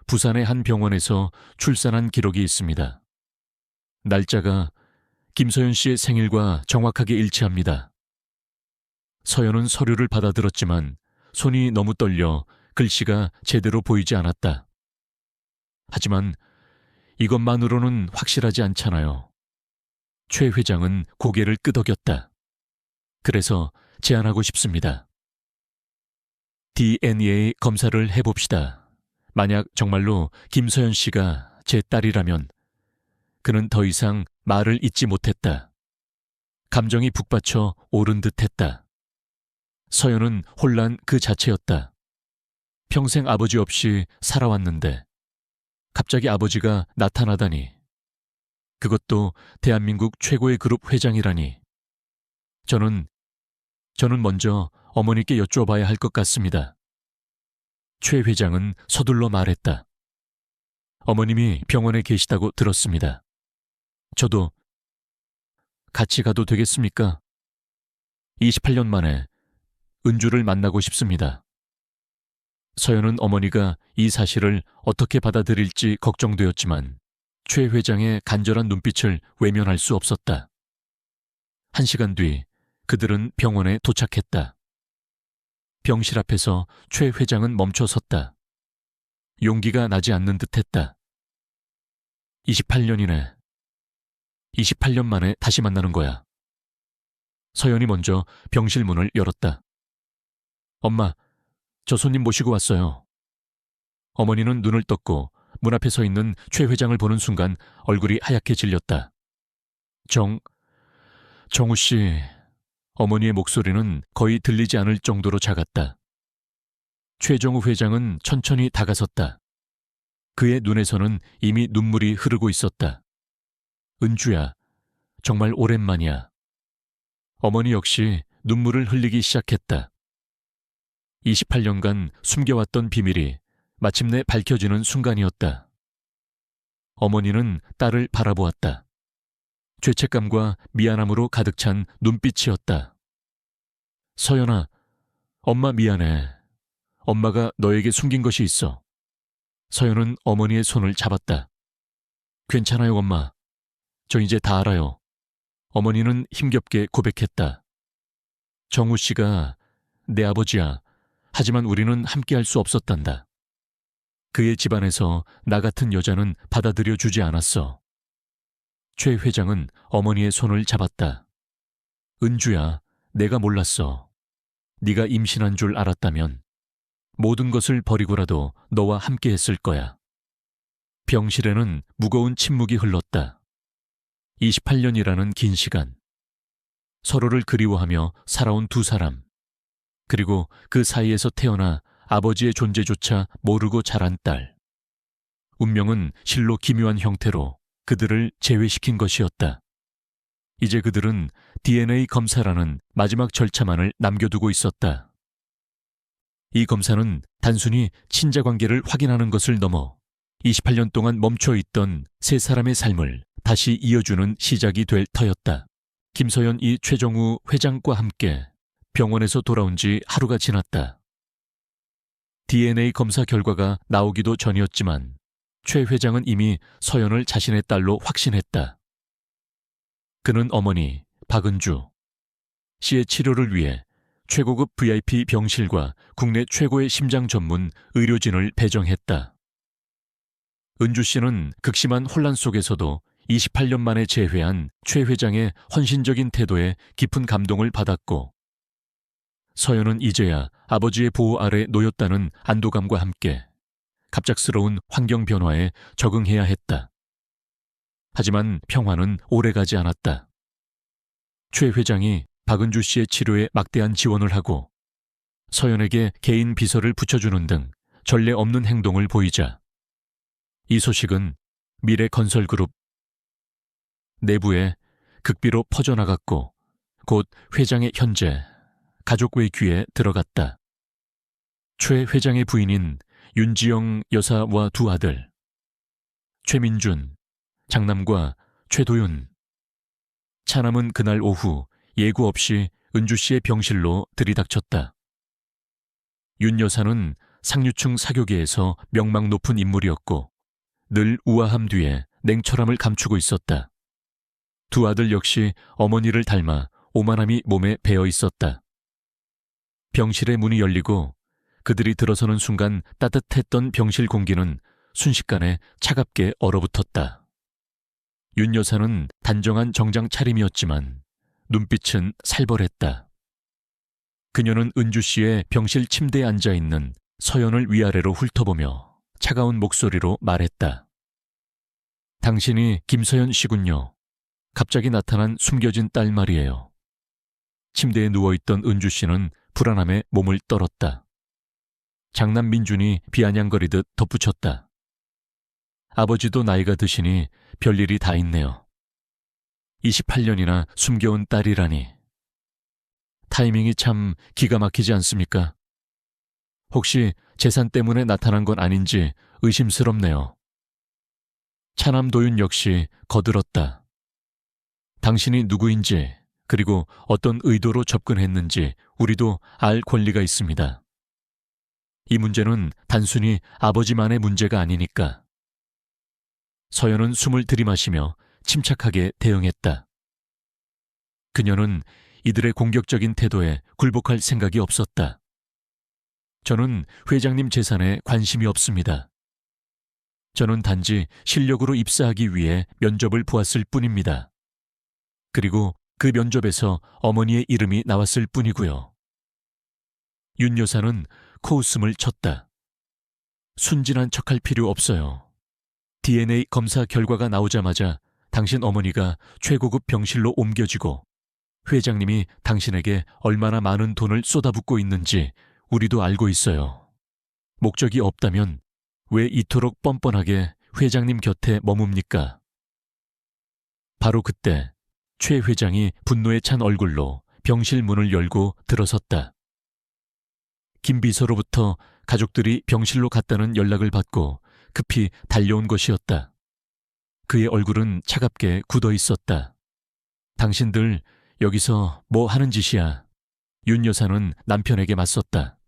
Speaker 1: 부산의 한 병원에서 출산한 기록이 있습니다. 날짜가 김서연 씨의 생일과 정확하게 일치합니다. 서연은 서류를 받아들었지만 손이 너무 떨려 글씨가 제대로 보이지 않았다. 하지만 이것만으로는 확실하지 않잖아요. 최 회장은 고개를 끄덕였다. 그래서 제안하고 싶습니다. DNA 검사를 해봅시다. 만약 정말로 김서연 씨가 제 딸이라면. 그는 더 이상 말을 잇지 못했다. 감정이 북받쳐 오른 듯했다. 서연은 혼란 그 자체였다. 평생 아버지 없이 살아왔는데 갑자기 아버지가 나타나다니. 그것도 대한민국 최고의 그룹 회장이라니. 저는 먼저 어머니께 여쭤봐야 할 것 같습니다. 최 회장은 서둘러 말했다. 어머님이 병원에 계시다고 들었습니다. 저도 같이 가도 되겠습니까? 28년 만에 은주를 만나고 싶습니다. 서연은 어머니가 이 사실을 어떻게 받아들일지 걱정되었지만 최 회장의 간절한 눈빛을 외면할 수 없었다. 1시간 뒤 그들은 병원에 도착했다. 병실 앞에서 최 회장은 멈춰 섰다. 용기가 나지 않는 듯했다. 28년이네. 28년 만에 다시 만나는 거야. 서연이 먼저 병실 문을 열었다. 엄마, 저 손님 모시고 왔어요. 어머니는 눈을 떴고 문 앞에 서 있는 최 회장을 보는 순간 얼굴이 하얗게 질렸다. 정우 씨. 어머니의 목소리는 거의 들리지 않을 정도로 작았다. 최정우 회장은 천천히 다가섰다. 그의 눈에서는 이미 눈물이 흐르고 있었다. 은주야, 정말 오랜만이야. 어머니 역시 눈물을 흘리기 시작했다. 28년간 숨겨왔던 비밀이 마침내 밝혀지는 순간이었다. 어머니는 딸을 바라보았다. 죄책감과 미안함으로 가득 찬 눈빛이었다. 서연아, 엄마 미안해. 엄마가 너에게 숨긴 것이 있어. 서연은 어머니의 손을 잡았다. 괜찮아요, 엄마. 저 이제 다 알아요. 어머니는 힘겹게 고백했다. 정우 씨가 내 아버지야. 하지만 우리는 함께할 수 없었단다. 그의 집안에서 나 같은 여자는 받아들여 주지 않았어. 최 회장은 어머니의 손을 잡았다. 은주야, 내가 몰랐어. 네가 임신한 줄 알았다면 모든 것을 버리고라도 너와 함께 했을 거야. 병실에는 무거운 침묵이 흘렀다. 28년이라는 긴 시간. 서로를 그리워하며 살아온 두 사람. 그리고 그 사이에서 태어나 아버지의 존재조차 모르고 자란 딸. 운명은 실로 기묘한 형태로 그들을 제외시킨 것이었다. 이제 그들은 DNA 검사라는 마지막 절차만을 남겨두고 있었다. 이 검사는 단순히 친자 관계를 확인하는 것을 넘어 28년 동안 멈춰있던 세 사람의 삶을 다시 이어주는 시작이 될 터였다. 김서연이 최정우 회장과 함께 병원에서 돌아온 지 하루가 지났다. DNA 검사 결과가 나오기도 전이었지만 최 회장은 이미 서연을 자신의 딸로 확신했다. 그는 어머니 박은주 씨의 치료를 위해 최고급 VIP 병실과 국내 최고의 심장 전문 의료진을 배정했다. 은주 씨는 극심한 혼란 속에서도 28년 만에 재회한 최 회장의 헌신적인 태도에 깊은 감동을 받았고, 서연은 이제야 아버지의 보호 아래 놓였다는 안도감과 함께 갑작스러운 환경 변화에 적응해야 했다. 하지만 평화는 오래가지 않았다. 최 회장이 박은주 씨의 치료에 막대한 지원을 하고 서연에게 개인 비서를 붙여주는 등 전례 없는 행동을 보이자 이 소식은 미래건설그룹 내부에 극비로 퍼져나갔고 곧 회장의 현재 가족의 귀에 들어갔다. 최 회장의 부인인 윤지영 여사와 두 아들 최민준, 장남과 최도윤. 차남은 그날 오후 예고 없이 은주 씨의 병실로 들이닥쳤다. 윤 여사는 상류층 사교계에서 명망 높은 인물이었고 늘 우아함 뒤에 냉철함을 감추고 있었다. 두 아들 역시 어머니를 닮아 오만함이 몸에 배어 있었다. 병실의 문이 열리고 그들이 들어서는 순간 따뜻했던 병실 공기는 순식간에 차갑게 얼어붙었다. 윤 여사는 단정한 정장 차림이었지만 눈빛은 살벌했다. 그녀는 은주 씨의 병실 침대에 앉아있는 서연을 위아래로 훑어보며 차가운 목소리로 말했다. 당신이 김서연 씨군요. 갑자기 나타난 숨겨진 딸 말이에요. 침대에 누워있던 은주 씨는 불안함에 몸을 떨었다. 장남 민준이 비아냥거리듯 덧붙였다. 아버지도 나이가 드시니 별일이 다 있네요. 28년이나 숨겨온 딸이라니. 타이밍이 참 기가 막히지 않습니까? 혹시 재산 때문에 나타난 건 아닌지 의심스럽네요. 차남 도윤 역시 거들었다. 당신이 누구인지 그리고 어떤 의도로 접근했는지 우리도 알 권리가 있습니다. 이 문제는 단순히 아버지만의 문제가 아니니까. 서연은 숨을 들이마시며 침착하게 대응했다. 그녀는 이들의 공격적인 태도에 굴복할 생각이 없었다. 저는 회장님 재산에 관심이 없습니다. 저는 단지 실력으로 입사하기 위해 면접을 보았을 뿐입니다. 그리고 그 면접에서 어머니의 이름이 나왔을 뿐이고요. 윤 여사는 코웃음을 쳤다. 순진한 척할 필요 없어요. DNA 검사 결과가 나오자마자 당신 어머니가 최고급 병실로 옮겨지고 회장님이 당신에게 얼마나 많은 돈을 쏟아붓고 있는지 우리도 알고 있어요. 목적이 없다면 왜 이토록 뻔뻔하게 회장님 곁에 머뭅니까? 바로 그때 최 회장이 분노에 찬 얼굴로 병실 문을 열고 들어섰다. 김 비서로부터 가족들이 병실로 갔다는 연락을 받고 급히 달려온 것이었다. 그의 얼굴은 차갑게 굳어 있었다. 당신들 여기서 뭐 하는 짓이야? 윤 여사는 남편에게 맞섰다.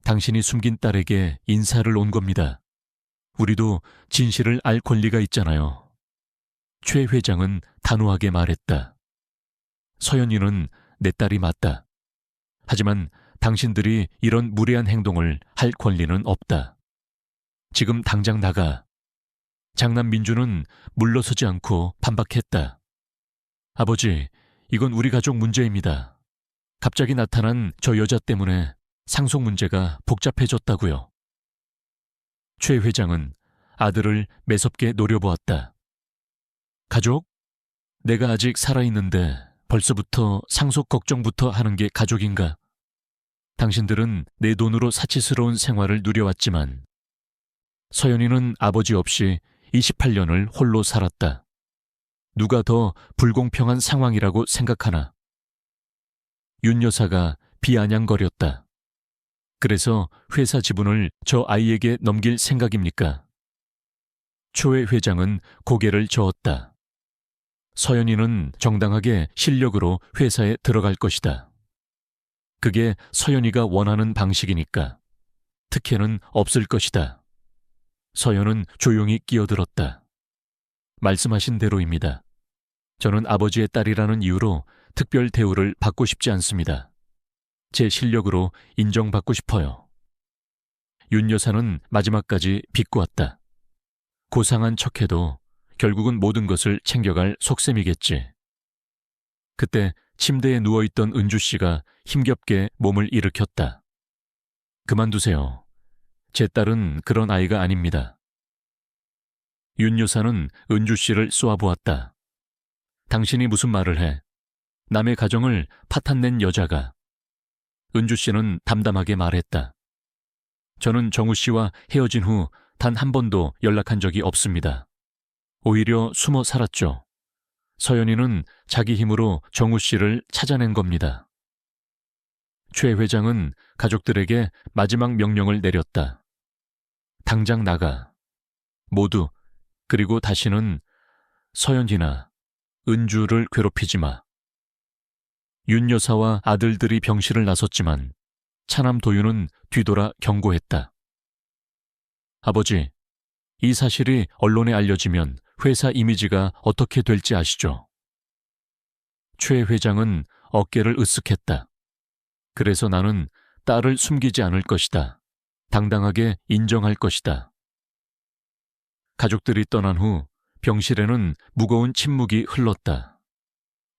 Speaker 1: 당신이 숨긴 딸에게 인사를 온 겁니다. 우리도 진실을 알 권리가 있잖아요. 최 회장은 단호하게 말했다. 서연이는 내 딸이 맞다. 하지만 당신들이 이런 무례한 행동을 할 권리는 없다. 지금 당장 나가. 장남 민주는 물러서지 않고 반박했다. 아버지, 이건 우리 가족 문제입니다. 갑자기 나타난 저 여자 때문에 상속 문제가 복잡해졌다고요. 최 회장은 아들을 매섭게 노려보았다. 가족? 내가 아직 살아있는데 벌써부터 상속 걱정부터 하는 게 가족인가? 당신들은 내 돈으로 사치스러운 생활을 누려왔지만 서연이는 아버지 없이 28년을 홀로 살았다. 누가 더 불공평한 상황이라고 생각하나? 윤 여사가 비아냥거렸다. 그래서 회사 지분을 저 아이에게 넘길 생각입니까? 초회 회장은 고개를 저었다. 서연이는 정당하게 실력으로 회사에 들어갈 것이다. 그게 서연이가 원하는 방식이니까. 특혜는 없을 것이다. 서연은 조용히 끼어들었다. 말씀하신 대로입니다. 저는 아버지의 딸이라는 이유로 특별 대우를 받고 싶지 않습니다. 제 실력으로 인정받고 싶어요. 윤 여사는 마지막까지 비꼬았다. 고상한 척해도 결국은 모든 것을 챙겨갈 속셈이겠지. 그때 침대에 누워있던 은주 씨가 힘겹게 몸을 일으켰다. 그만두세요. 제 딸은 그런 아이가 아닙니다. 윤 여사는 은주 씨를 쏘아보았다. 당신이 무슨 말을 해? 남의 가정을 파탄낸 여자가. 은주 씨는 담담하게 말했다. 저는 정우 씨와 헤어진 후 단 한 번도 연락한 적이 없습니다. 오히려 숨어 살았죠. 서연이는 자기 힘으로 정우 씨를 찾아낸 겁니다. 최 회장은 가족들에게 마지막 명령을 내렸다. 당장 나가. 모두. 그리고 다시는 서연이나 은주를 괴롭히지 마. 윤 여사와 아들들이 병실을 나섰지만 차남 도윤은 뒤돌아 경고했다. 아버지, 이 사실이 언론에 알려지면 회사 이미지가 어떻게 될지 아시죠? 최 회장은 어깨를 으쓱했다. 그래서 나는 딸을 숨기지 않을 것이다. 당당하게 인정할 것이다. 가족들이 떠난 후 병실에는 무거운 침묵이 흘렀다.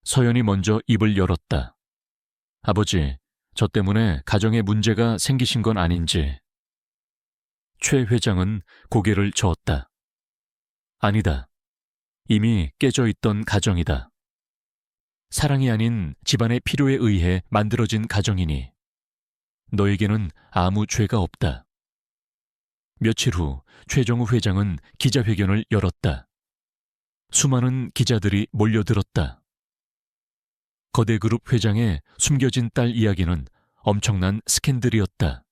Speaker 1: 서연이 먼저 입을 열었다. 아버지, 저 때문에 가정에 문제가 생기신 건 아닌지. 최 회장은 고개를 저었다. 아니다. 이미 깨져 있던 가정이다. 사랑이 아닌 집안의 필요에 의해 만들어진 가정이니 너에게는 아무 죄가 없다. 며칠 후 최정우 회장은 기자회견을 열었다. 수많은 기자들이 몰려들었다. 거대 그룹 회장의 숨겨진 딸 이야기는 엄청난 스캔들이었다.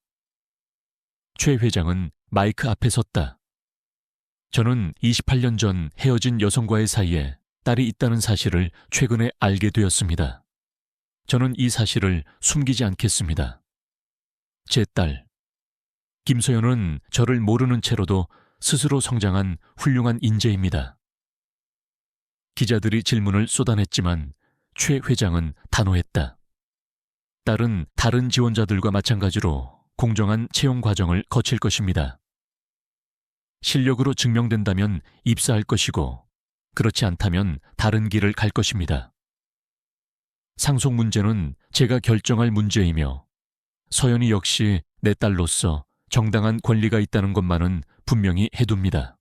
Speaker 1: 최 회장은 마이크 앞에 섰다. 저는 28년 전 헤어진 여성과의 사이에 딸이 있다는 사실을 최근에 알게 되었습니다. 저는 이 사실을 숨기지 않겠습니다. 제 딸, 김소연은 저를 모르는 채로도 스스로 성장한 훌륭한 인재입니다. 기자들이 질문을 쏟아냈지만 최 회장은 단호했다. 딸은 다른 지원자들과 마찬가지로 공정한 채용 과정을 거칠 것입니다. 실력으로 증명된다면 입사할 것이고 그렇지 않다면 다른 길을 갈 것입니다. 상속 문제는 제가 결정할 문제이며 서연이 역시 내 딸로서 정당한 권리가 있다는 것만은 분명히 해둡니다.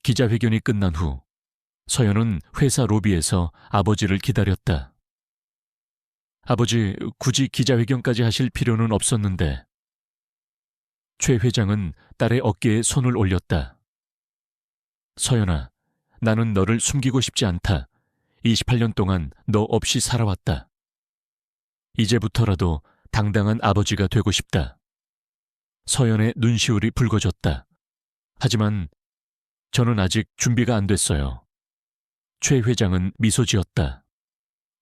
Speaker 1: 기자회견이 끝난 후 서연은 회사 로비에서 아버지를 기다렸다. 아버지, 굳이 기자회견까지 하실 필요는 없었는데. 최 회장은 딸의 어깨에 손을 올렸다. 서연아, 나는 너를 숨기고 싶지 않다. 28년 동안 너 없이 살아왔다. 이제부터라도 당당한 아버지가 되고 싶다. 서연의 눈시울이 붉어졌다. 하지만 저는 아직 준비가 안 됐어요. 최 회장은 미소 지었다.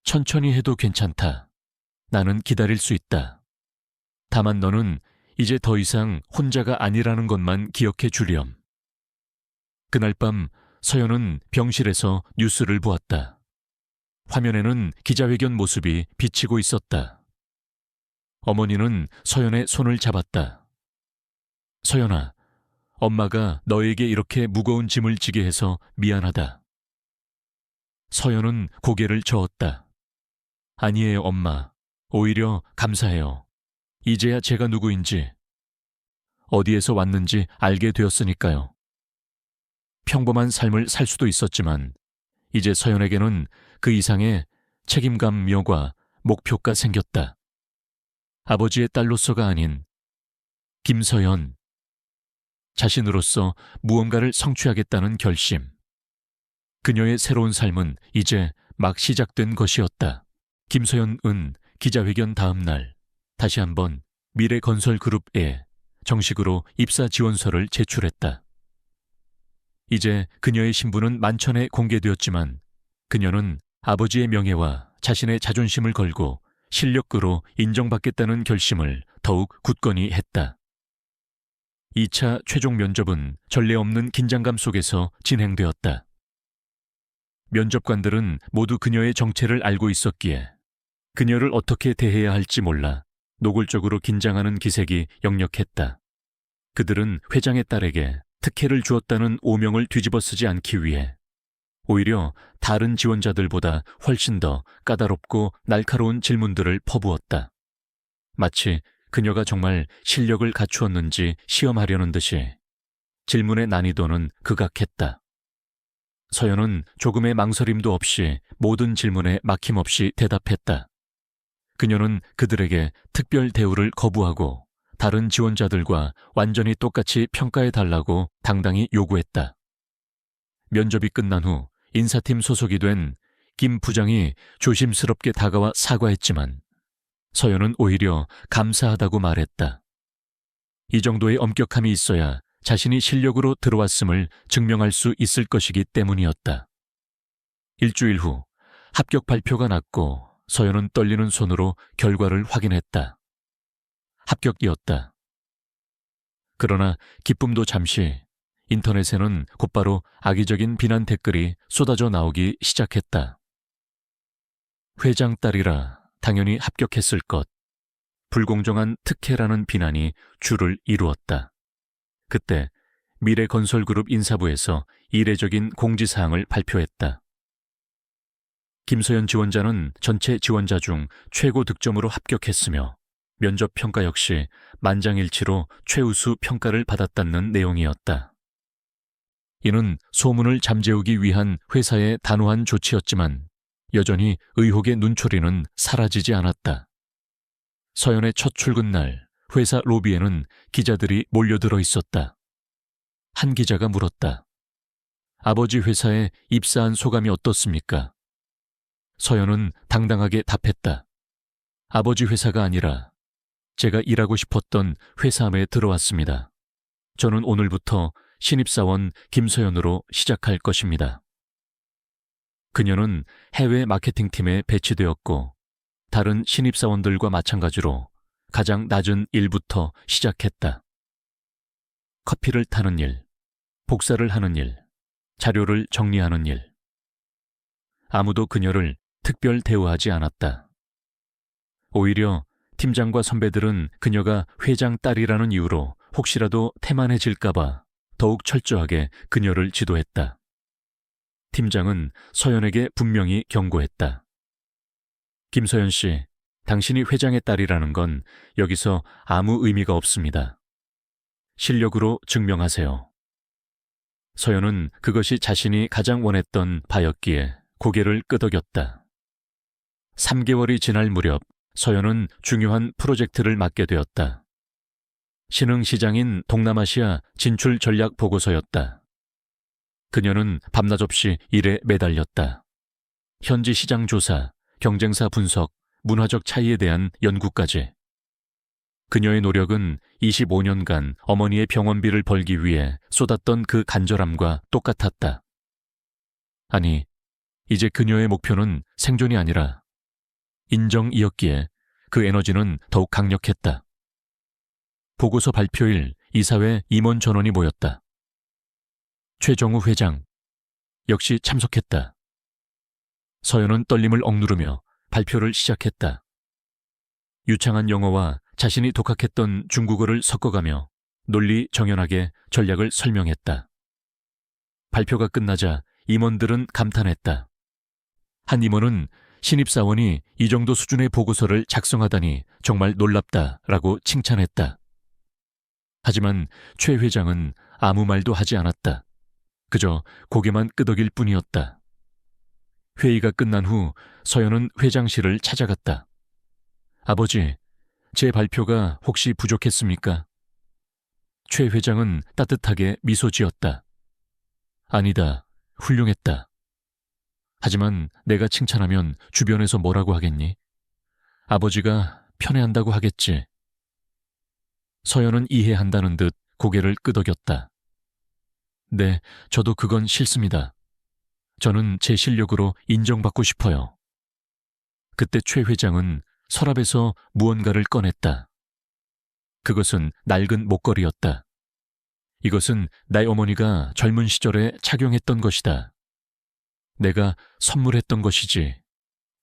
Speaker 1: 천천히 해도 괜찮다. 나는 기다릴 수 있다. 다만 너는 이제 더 이상 혼자가 아니라는 것만 기억해 주렴. 그날 밤 서연은 병실에서 뉴스를 보았다. 화면에는 기자회견 모습이 비치고 있었다. 어머니는 서연의 손을 잡았다. 서연아, 엄마가 너에게 이렇게 무거운 짐을 지게 해서 미안하다. 서연은 고개를 저었다. 아니에요, 엄마. 오히려 감사해요. 이제야 제가 누구인지, 어디에서 왔는지 알게 되었으니까요. 평범한 삶을 살 수도 있었지만 이제 서연에게는 그 이상의 책임감과 목표가 생겼다. 아버지의 딸로서가 아닌 김서연, 자신으로서 무언가를 성취하겠다는 결심. 그녀의 새로운 삶은 이제 막 시작된 것이었다. 김서연은 기자회견 다음 날 다시 한번 미래건설그룹에 정식으로 입사 지원서를 제출했다. 이제 그녀의 신분은 만천에 공개되었지만 그녀는 아버지의 명예와 자신의 자존심을 걸고 실력으로 인정받겠다는 결심을 더욱 굳건히 했다. 2차 최종 면접은 전례 없는 긴장감 속에서 진행되었다. 면접관들은 모두 그녀의 정체를 알고 있었기에 그녀를 어떻게 대해야 할지 몰라 노골적으로 긴장하는 기색이 역력했다. 그들은 회장의 딸에게 특혜를 주었다는 오명을 뒤집어쓰지 않기 위해 오히려 다른 지원자들보다 훨씬 더 까다롭고 날카로운 질문들을 퍼부었다. 마치 그녀가 정말 실력을 갖추었는지 시험하려는 듯이 질문의 난이도는 극악했다. 서연은 조금의 망설임도 없이 모든 질문에 막힘없이 대답했다. 그녀는 그들에게 특별 대우를 거부하고 다른 지원자들과 완전히 똑같이 평가해달라고 당당히 요구했다. 면접이 끝난 후 인사팀 소속이 된 김 부장이 조심스럽게 다가와 사과했지만 서연은 오히려 감사하다고 말했다. 이 정도의 엄격함이 있어야 자신이 실력으로 들어왔음을 증명할 수 있을 것이기 때문이었다. 일주일 후 합격 발표가 났고 서연은 떨리는 손으로 결과를 확인했다. 합격이었다. 그러나 기쁨도 잠시, 인터넷에는 곧바로 악의적인 비난 댓글이 쏟아져 나오기 시작했다. 회장 딸이라 당연히 합격했을 것. 불공정한 특혜라는 비난이 줄을 이루었다. 그때 미래건설그룹 인사부에서 이례적인 공지사항을 발표했다. 김서연 지원자는 전체 지원자 중 최고 득점으로 합격했으며 면접 평가 역시 만장일치로 최우수 평가를 받았다는 내용이었다. 이는 소문을 잠재우기 위한 회사의 단호한 조치였지만 여전히 의혹의 눈초리는 사라지지 않았다. 서연의 첫 출근 날 회사 로비에는 기자들이 몰려들어 있었다. 한 기자가 물었다. 아버지 회사에 입사한 소감이 어떻습니까? 서연은 당당하게 답했다. 아버지 회사가 아니라 제가 일하고 싶었던 회사에 들어왔습니다. 저는 오늘부터 신입사원 김서연으로 시작할 것입니다. 그녀는 해외 마케팅팀에 배치되었고 다른 신입사원들과 마찬가지로 가장 낮은 일부터 시작했다. 커피를 타는 일, 복사를 하는 일, 자료를 정리하는 일. 아무도 그녀를 특별 대우하지 않았다. 오히려 팀장과 선배들은 그녀가 회장 딸이라는 이유로 혹시라도 태만해질까봐 더욱 철저하게 그녀를 지도했다. 팀장은 서연에게 분명히 경고했다. 김서연 씨, 당신이 회장의 딸이라는 건 여기서 아무 의미가 없습니다. 실력으로 증명하세요. 서연은 그것이 자신이 가장 원했던 바였기에 고개를 끄덕였다. 3개월이 지날 무렵 서연은 중요한 프로젝트를 맡게 되었다. 신흥시장인 동남아시아 진출 전략 보고서였다. 그녀는 밤낮 없이 일에 매달렸다. 현지 시장 조사, 경쟁사 분석, 문화적 차이에 대한 연구까지. 그녀의 노력은 25년간 어머니의 병원비를 벌기 위해 쏟았던 그 간절함과 똑같았다. 아니, 이제 그녀의 목표는 생존이 아니라 인정이었기에 그 에너지는 더욱 강력했다. 보고서 발표일 이사회 임원 전원이 모였다. 최정우 회장 역시 참석했다. 서연은 떨림을 억누르며 발표를 시작했다. 유창한 영어와 자신이 독학했던 중국어를 섞어가며 논리 정연하게 전략을 설명했다. 발표가 끝나자 임원들은 감탄했다. 한 임원은 신입사원이 이 정도 수준의 보고서를 작성하다니 정말 놀랍다라고 칭찬했다. 하지만 최 회장은 아무 말도 하지 않았다. 그저 고개만 끄덕일 뿐이었다. 회의가 끝난 후 서연은 회장실을 찾아갔다. 아버지, 제 발표가 혹시 부족했습니까? 최 회장은 따뜻하게 미소 지었다. 아니다, 훌륭했다. 하지만 내가 칭찬하면 주변에서 뭐라고 하겠니? 아버지가 편애한다고 하겠지. 서연은 이해한다는 듯 고개를 끄덕였다. 네, 저도 그건 싫습니다. 저는 제 실력으로 인정받고 싶어요. 그때 최 회장은 서랍에서 무언가를 꺼냈다. 그것은 낡은 목걸이였다. 이것은 나의 어머니가 젊은 시절에 착용했던 것이다. 내가 선물했던 것이지.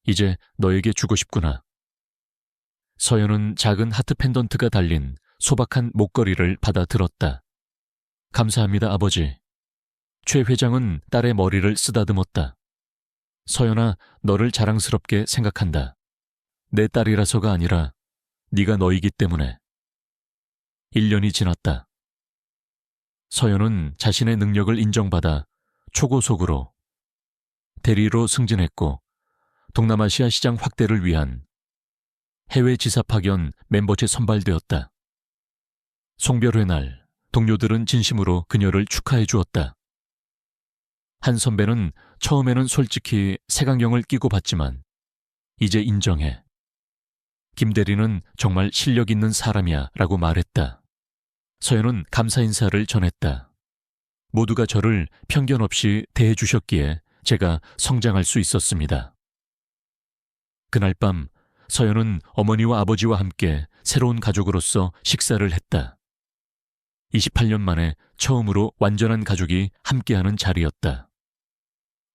Speaker 1: 이제 너에게 주고 싶구나. 서연은 작은 하트 펜던트가 달린 소박한 목걸이를 받아 들었다. 감사합니다, 아버지. 최 회장은 딸의 머리를 쓰다듬었다. 서연아, 너를 자랑스럽게 생각한다. 내 딸이라서가 아니라 네가 너이기 때문에. 1년이 지났다. 서연은 자신의 능력을 인정받아 초고속으로 대리로 승진했고 동남아시아 시장 확대를 위한 해외 지사 파견 멤버체 선발되었다. 송별회 날 동료들은 진심으로 그녀를 축하해 주었다. 한 선배는 처음에는 솔직히 색안경을 끼고 봤지만 이제 인정해. 김 대리는 정말 실력 있는 사람이야 라고 말했다. 서연은 감사 인사를 전했다. 모두가 저를 편견 없이 대해 주셨기에 제가 성장할 수 있었습니다. 그날 밤 서연은 어머니와 아버지와 함께 새로운 가족으로서 식사를 했다. 28년 만에 처음으로 완전한 가족이 함께하는 자리였다.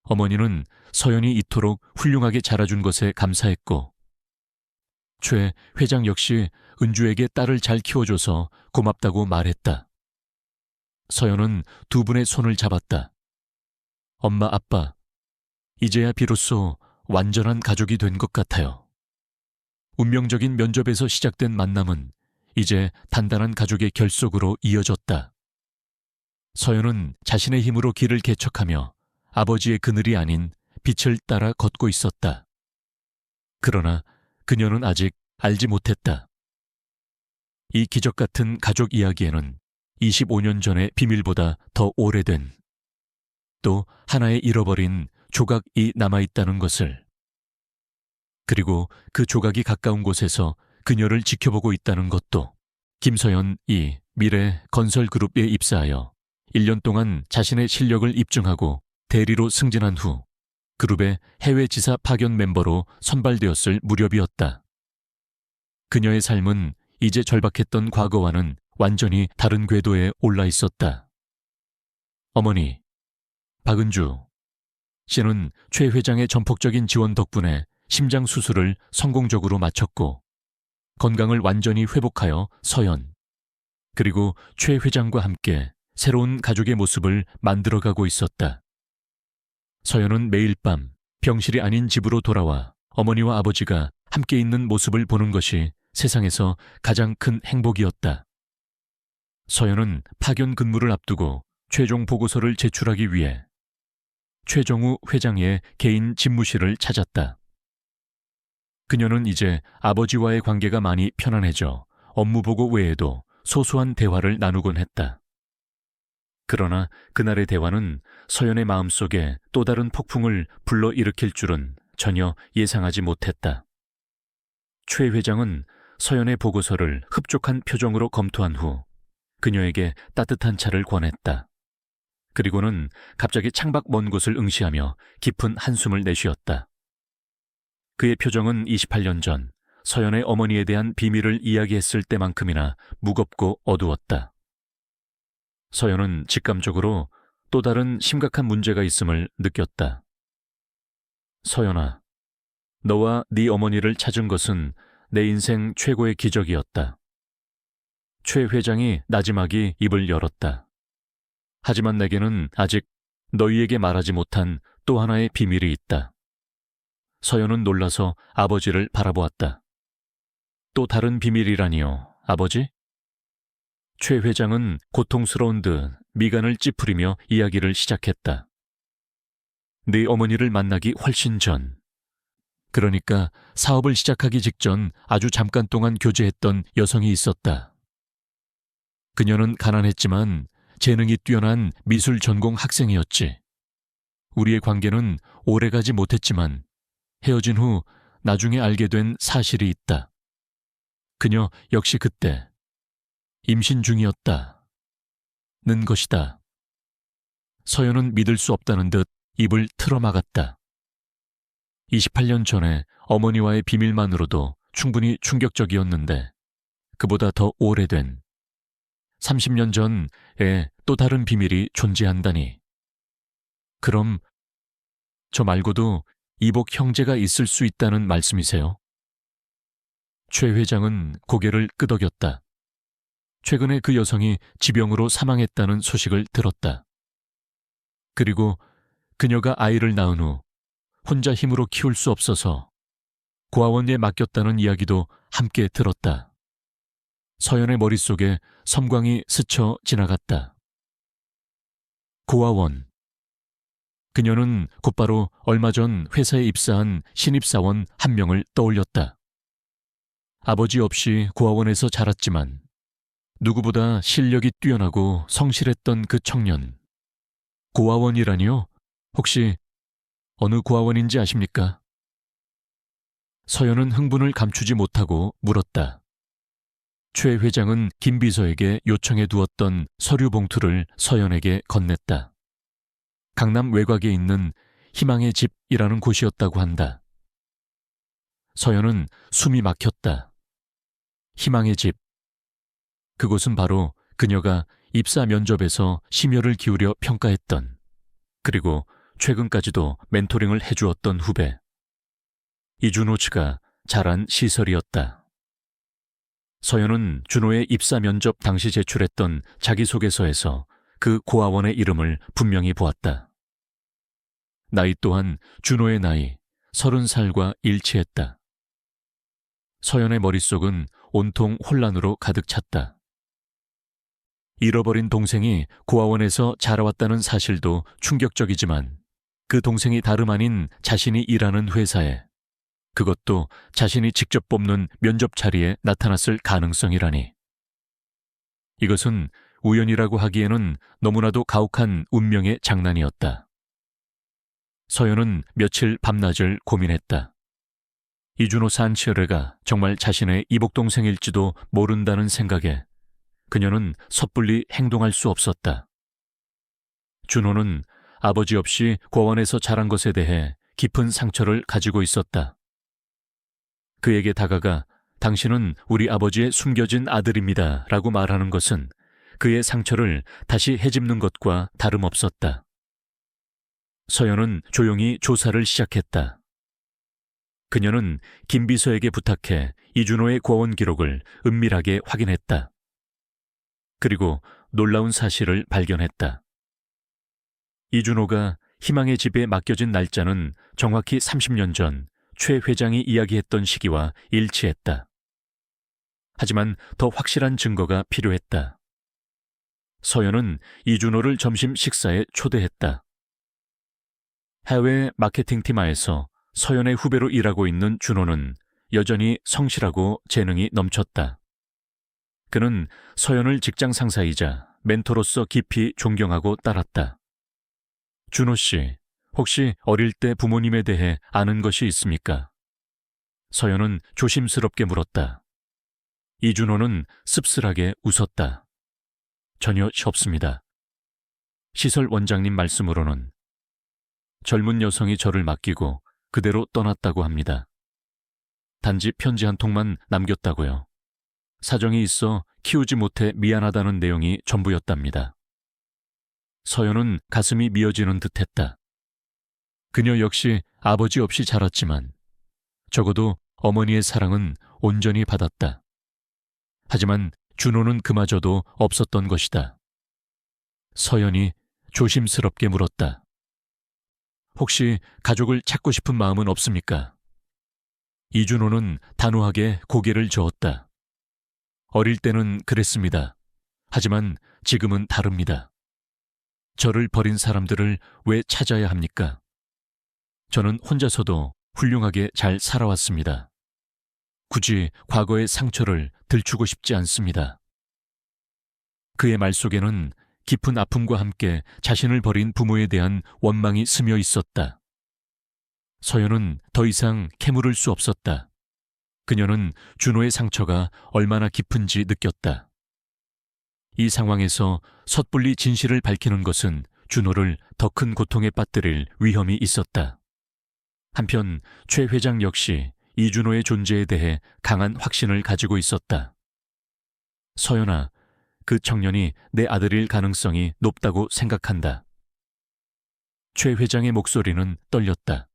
Speaker 1: 어머니는 서연이 이토록 훌륭하게 자라준 것에 감사했고 최 회장 역시 은주에게 딸을 잘 키워줘서 고맙다고 말했다. 서연은 두 분의 손을 잡았다. 엄마, 아빠, 이제야 비로소 완전한 가족이 된 것 같아요. 운명적인 면접에서 시작된 만남은 이제 단단한 가족의 결속으로 이어졌다. 서연은 자신의 힘으로 길을 개척하며 아버지의 그늘이 아닌 빛을 따라 걷고 있었다. 그러나 그녀는 아직 알지 못했다. 이 기적 같은 가족 이야기에는 25년 전의 비밀보다 더 오래된 또 하나의 잃어버린 조각이 남아있다는 것을. 그리고 그 조각이 가까운 곳에서 그녀를 지켜보고 있다는 것도. 김서연이 미래 건설그룹에 입사하여 1년 동안 자신의 실력을 입증하고 대리로 승진한 후 그룹의 해외 지사 파견 멤버로 선발되었을 무렵이었다. 그녀의 삶은 이제 절박했던 과거와는 완전히 다른 궤도에 올라 있었다. 어머니, 박은주 씨는 최 회장의 전폭적인 지원 덕분에 심장 수술을 성공적으로 마쳤고 건강을 완전히 회복하여 서연 그리고 최 회장과 함께 새로운 가족의 모습을 만들어가고 있었다. 서연은 매일 밤 병실이 아닌 집으로 돌아와 어머니와 아버지가 함께 있는 모습을 보는 것이 세상에서 가장 큰 행복이었다. 서연은 파견 근무를 앞두고 최종 보고서를 제출하기 위해 최정우 회장의 개인 집무실을 찾았다. 그녀는 이제 아버지와의 관계가 많이 편안해져 업무 보고 외에도 소소한 대화를 나누곤 했다. 그러나 그날의 대화는 서연의 마음속에 또 다른 폭풍을 불러일으킬 줄은 전혀 예상하지 못했다. 최 회장은 서연의 보고서를 흡족한 표정으로 검토한 후 그녀에게 따뜻한 차를 권했다. 그리고는 갑자기 창밖 먼 곳을 응시하며 깊은 한숨을 내쉬었다. 그의 표정은 28년 전 서연의 어머니에 대한 비밀을 이야기했을 때만큼이나 무겁고 어두웠다. 서연은 직감적으로 또 다른 심각한 문제가 있음을 느꼈다. 서연아, 너와 네 어머니를 찾은 것은 내 인생 최고의 기적이었다. 최 회장이 나지막이 입을 열었다. 하지만 내게는 아직 너희에게 말하지 못한 또 하나의 비밀이 있다. 서연은 놀라서 아버지를 바라보았다. 또 다른 비밀이라니요, 아버지? 최 회장은 고통스러운 듯 미간을 찌푸리며 이야기를 시작했다. 네 어머니를 만나기 훨씬 전, 그러니까 사업을 시작하기 직전 아주 잠깐 동안 교제했던 여성이 있었다. 그녀는 가난했지만 재능이 뛰어난 미술 전공 학생이었지. 우리의 관계는 오래가지 못했지만 헤어진 후 나중에 알게 된 사실이 있다. 그녀 역시 그때 임신 중이었다. 는 것이다. 서연은 믿을 수 없다는 듯 입을 틀어막았다. 28년 전에 어머니와의 비밀만으로도 충분히 충격적이었는데 그보다 더 오래된 30년 전에 또 다른 비밀이 존재한다니. 그럼 저 말고도 이복 형제가 있을 수 있다는 말씀이세요? 최 회장은 고개를 끄덕였다. 최근에 그 여성이 지병으로 사망했다는 소식을 들었다. 그리고 그녀가 아이를 낳은 후 혼자 힘으로 키울 수 없어서 고아원에 맡겼다는 이야기도 함께 들었다. 서연의 머릿속에 섬광이 스쳐 지나갔다. 고아원. 그녀는 곧바로 얼마 전 회사에 입사한 신입사원 한 명을 떠올렸다. 아버지 없이 고아원에서 자랐지만 누구보다 실력이 뛰어나고 성실했던 그 청년. 고아원이라니요? 혹시 어느 고아원인지 아십니까? 서연은 흥분을 감추지 못하고 물었다. 최 회장은 김 비서에게 요청해 두었던 서류 봉투를 서연에게 건넸다. 강남 외곽에 있는 희망의 집이라는 곳이었다고 한다. 서연은 숨이 막혔다. 희망의 집. 그곳은 바로 그녀가 입사 면접에서 심혈을 기울여 평가했던, 그리고 최근까지도 멘토링을 해주었던 후배 이준호츠가 자란 시설이었다. 서연은 준호의 입사 면접 당시 제출했던 자기소개서에서 그 고아원의 이름을 분명히 보았다. 나이 또한 준호의 나이 30살과 일치했다. 서연의 머릿속은 온통 혼란으로 가득 찼다. 잃어버린 동생이 고아원에서 자라왔다는 사실도 충격적이지만 그 동생이 다름 아닌 자신이 일하는 회사에, 그것도 자신이 직접 뽑는 면접 자리에 나타났을 가능성이라니. 이것은 우연이라고 하기에는 너무나도 가혹한 운명의 장난이었다. 서연은 며칠 밤낮을 고민했다. 이준호 산치어레가 정말 자신의 이복동생일지도 모른다는 생각에 그녀는 섣불리 행동할 수 없었다. 준호는 아버지 없이 고아원에서 자란 것에 대해 깊은 상처를 가지고 있었다. 그에게 다가가 당신은 우리 아버지의 숨겨진 아들입니다 라고 말하는 것은 그의 상처를 다시 헤집는 것과 다름없었다. 서연은 조용히 조사를 시작했다. 그녀는 김 비서에게 부탁해 이준호의 고아원 기록을 은밀하게 확인했다. 그리고 놀라운 사실을 발견했다. 이준호가 희망의 집에 맡겨진 날짜는 정확히 30년 전 최 회장이 이야기했던 시기와 일치했다. 하지만 더 확실한 증거가 필요했다. 서연은 이준호를 점심 식사에 초대했다. 해외 마케팅팀 하에서 서연의 후배로 일하고 있는 준호는 여전히 성실하고 재능이 넘쳤다. 그는 서연을 직장 상사이자 멘토로서 깊이 존경하고 따랐다. 준호 씨, 혹시 어릴 때 부모님에 대해 아는 것이 있습니까? 서연은 조심스럽게 물었다. 이준호는 씁쓸하게 웃었다. 전혀 없습니다. 시설 원장님 말씀으로는 젊은 여성이 저를 맡기고 그대로 떠났다고 합니다. 단지 편지 한 통만 남겼다고요. 사정이 있어 키우지 못해 미안하다는 내용이 전부였답니다. 서연은 가슴이 미어지는 듯했다. 그녀 역시 아버지 없이 자랐지만 적어도 어머니의 사랑은 온전히 받았다. 하지만 준호는 그마저도 없었던 것이다. 서연이 조심스럽게 물었다. 혹시 가족을 찾고 싶은 마음은 없습니까? 이준호는 단호하게 고개를 저었다. 어릴 때는 그랬습니다. 하지만 지금은 다릅니다. 저를 버린 사람들을 왜 찾아야 합니까? 저는 혼자서도 훌륭하게 잘 살아왔습니다. 굳이 과거의 상처를 들추고 싶지 않습니다. 그의 말 속에는 깊은 아픔과 함께 자신을 버린 부모에 대한 원망이 스며 있었다. 서연은 더 이상 캐물을 수 없었다. 그녀는 준호의 상처가 얼마나 깊은지 느꼈다. 이 상황에서 섣불리 진실을 밝히는 것은 준호를 더 큰 고통에 빠뜨릴 위험이 있었다. 한편 최 회장 역시 이준호의 존재에 대해 강한 확신을 가지고 있었다. 서연아, 그 청년이 내 아들일 가능성이 높다고 생각한다. 최 회장의 목소리는 떨렸다.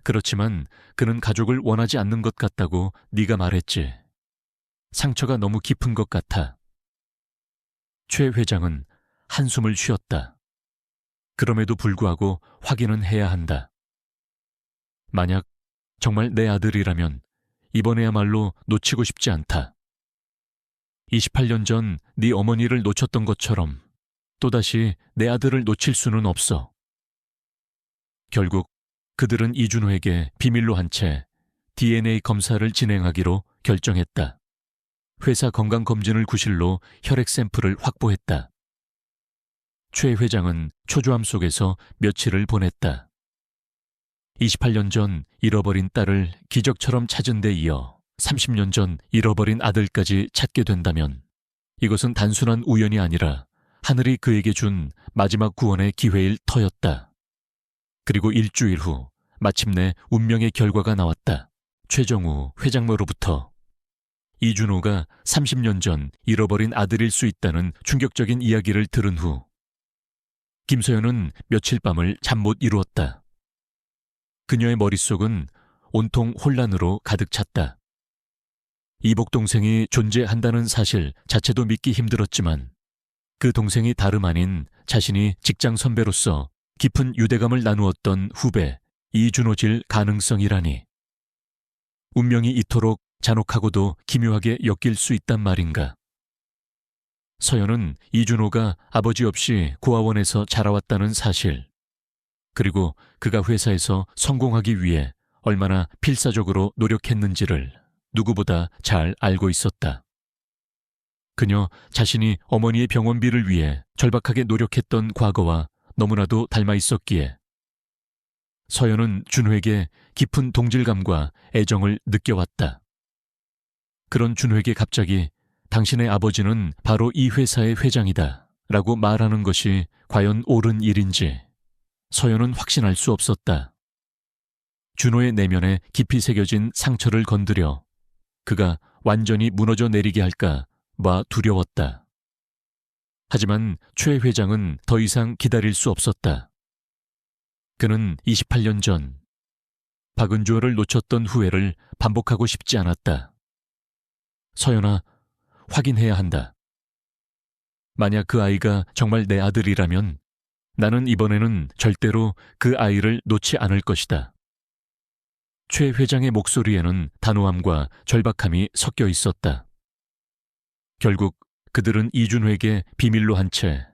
Speaker 1: 그렇지만 그는 가족을 원하지 않는 것 같다고 네가 말했지. 상처가 너무 깊은 것 같아. 최 회장은 한숨을 쉬었다. 그럼에도 불구하고 확인은 해야 한다. 만약 정말 내 아들이라면 이번에야말로 놓치고 싶지 않다. 28년 전 네 어머니를 놓쳤던 것처럼 또다시 내 아들을 놓칠 수는 없어. 결국 그들은 이준호에게 비밀로 한 채 DNA 검사를 진행하기로 결정했다. 회사 건강검진을 구실로 혈액 샘플을 확보했다. 최 회장은 초조함 속에서 며칠을 보냈다. 28년 전 잃어버린 딸을 기적처럼 찾은 데 이어 30년 전 잃어버린 아들까지 찾게 된다면 이것은 단순한 우연이 아니라 하늘이 그에게 준 마지막 구원의 기회일 터였다. 그리고 일주일 후 마침내 운명의 결과가 나왔다. 최정우 회장으로부터 이준호가 30년 전 잃어버린 아들일 수 있다는 충격적인 이야기를 들은 후 김서연은 며칠 밤을 잠 못 이루었다. 그녀의 머릿속은 온통 혼란으로 가득 찼다. 이복 동생이 존재한다는 사실 자체도 믿기 힘들었지만 그 동생이 다름 아닌 자신이 직장 선배로서 깊은 유대감을 나누었던 후배 이준호질 가능성이라니. 운명이 이토록 잔혹하고도 기묘하게 엮일 수 있단 말인가. 서연은 이준호가 아버지 없이 고아원에서 자라왔다는 사실, 그리고 그가 회사에서 성공하기 위해 얼마나 필사적으로 노력했는지를 누구보다 잘 알고 있었다. 그녀 자신이 어머니의 병원비를 위해 절박하게 노력했던 과거와 너무나도 닮아 있었기에 서연은 준호에게 깊은 동질감과 애정을 느껴왔다. 그런 준호에게 갑자기 당신의 아버지는 바로 이 회사의 회장이다 라고 말하는 것이 과연 옳은 일인지 서연은 확신할 수 없었다. 준호의 내면에 깊이 새겨진 상처를 건드려 그가 완전히 무너져 내리게 할까 봐 두려웠다. 하지만 최 회장은 더 이상 기다릴 수 없었다. 그는 28년 전 박은주를 놓쳤던 후회를 반복하고 싶지 않았다. 서연아, 확인해야 한다. 만약 그 아이가 정말 내 아들이라면 나는 이번에는 절대로 그 아이를 놓지 않을 것이다. 최 회장의 목소리에는 단호함과 절박함이 섞여 있었다. 결국 그들은 이준호에게 비밀로 한 채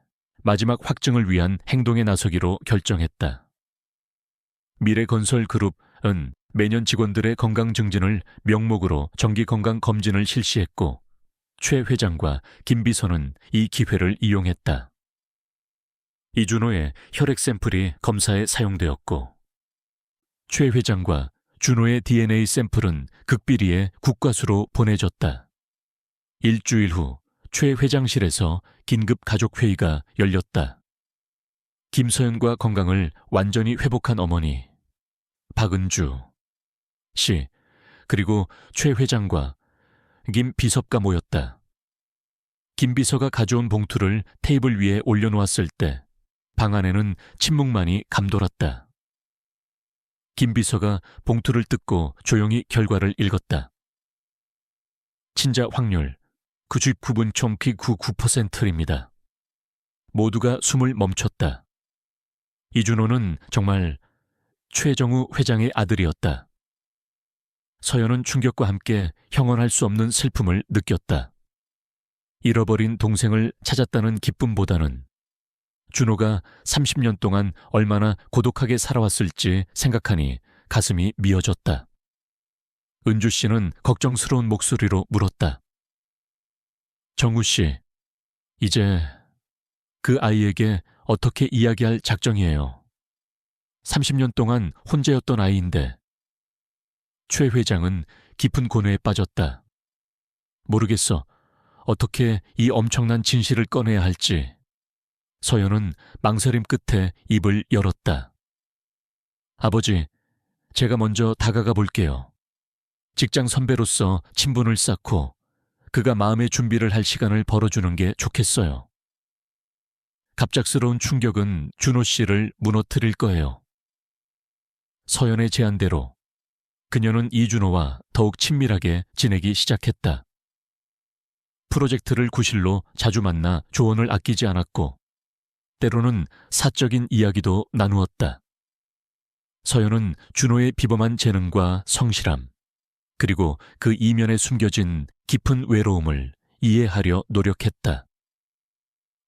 Speaker 1: 마지막 확증을 위한 행동에 나서기로 결정했다. 미래건설그룹은 매년 직원들의 건강 증진을 명목으로 정기건강검진을 실시했고 최 회장과 김 비서는 이 기회를 이용했다. 이준호의 혈액 샘플이 검사에 사용되었고 최 회장과 준호의 DNA 샘플은 극비리에 국과수로 보내졌다. 일주일 후 최 회장실에서 긴급 가족회의가 열렸다. 김서연과 건강을 완전히 회복한 어머니, 박은주 씨, 그리고 최 회장과 김 비서가 모였다. 김 비서가 가져온 봉투를 테이블 위에 올려놓았을 때 방 안에는 침묵만이 감돌았다. 김 비서가 봉투를 뜯고 조용히 결과를 읽었다. 친자 확률 99.99%입니다. 모두가 숨을 멈췄다. 이준호는 정말 최정우 회장의 아들이었다. 서연은 충격과 함께 형언할 수 없는 슬픔을 느꼈다. 잃어버린 동생을 찾았다는 기쁨보다는 준호가 30년 동안 얼마나 고독하게 살아왔을지 생각하니 가슴이 미어졌다. 은주 씨는 걱정스러운 목소리로 물었다. 정우 씨, 이제 그 아이에게 어떻게 이야기할 작정이에요. 30년 동안 혼자였던 아이인데. 최 회장은 깊은 고뇌에 빠졌다. 모르겠어. 어떻게 이 엄청난 진실을 꺼내야 할지. 서연은 망설임 끝에 입을 열었다. 아버지, 제가 먼저 다가가 볼게요. 직장 선배로서 친분을 쌓고 그가 마음의 준비를 할 시간을 벌어주는 게 좋겠어요. 갑작스러운 충격은 준호 씨를 무너뜨릴 거예요. 서연의 제안대로 그녀는 이준호와 더욱 친밀하게 지내기 시작했다. 프로젝트를 구실로 자주 만나 조언을 아끼지 않았고 때로는 사적인 이야기도 나누었다. 서연은 준호의 비범한 재능과 성실함, 그리고 그 이면에 숨겨진 깊은 외로움을 이해하려 노력했다.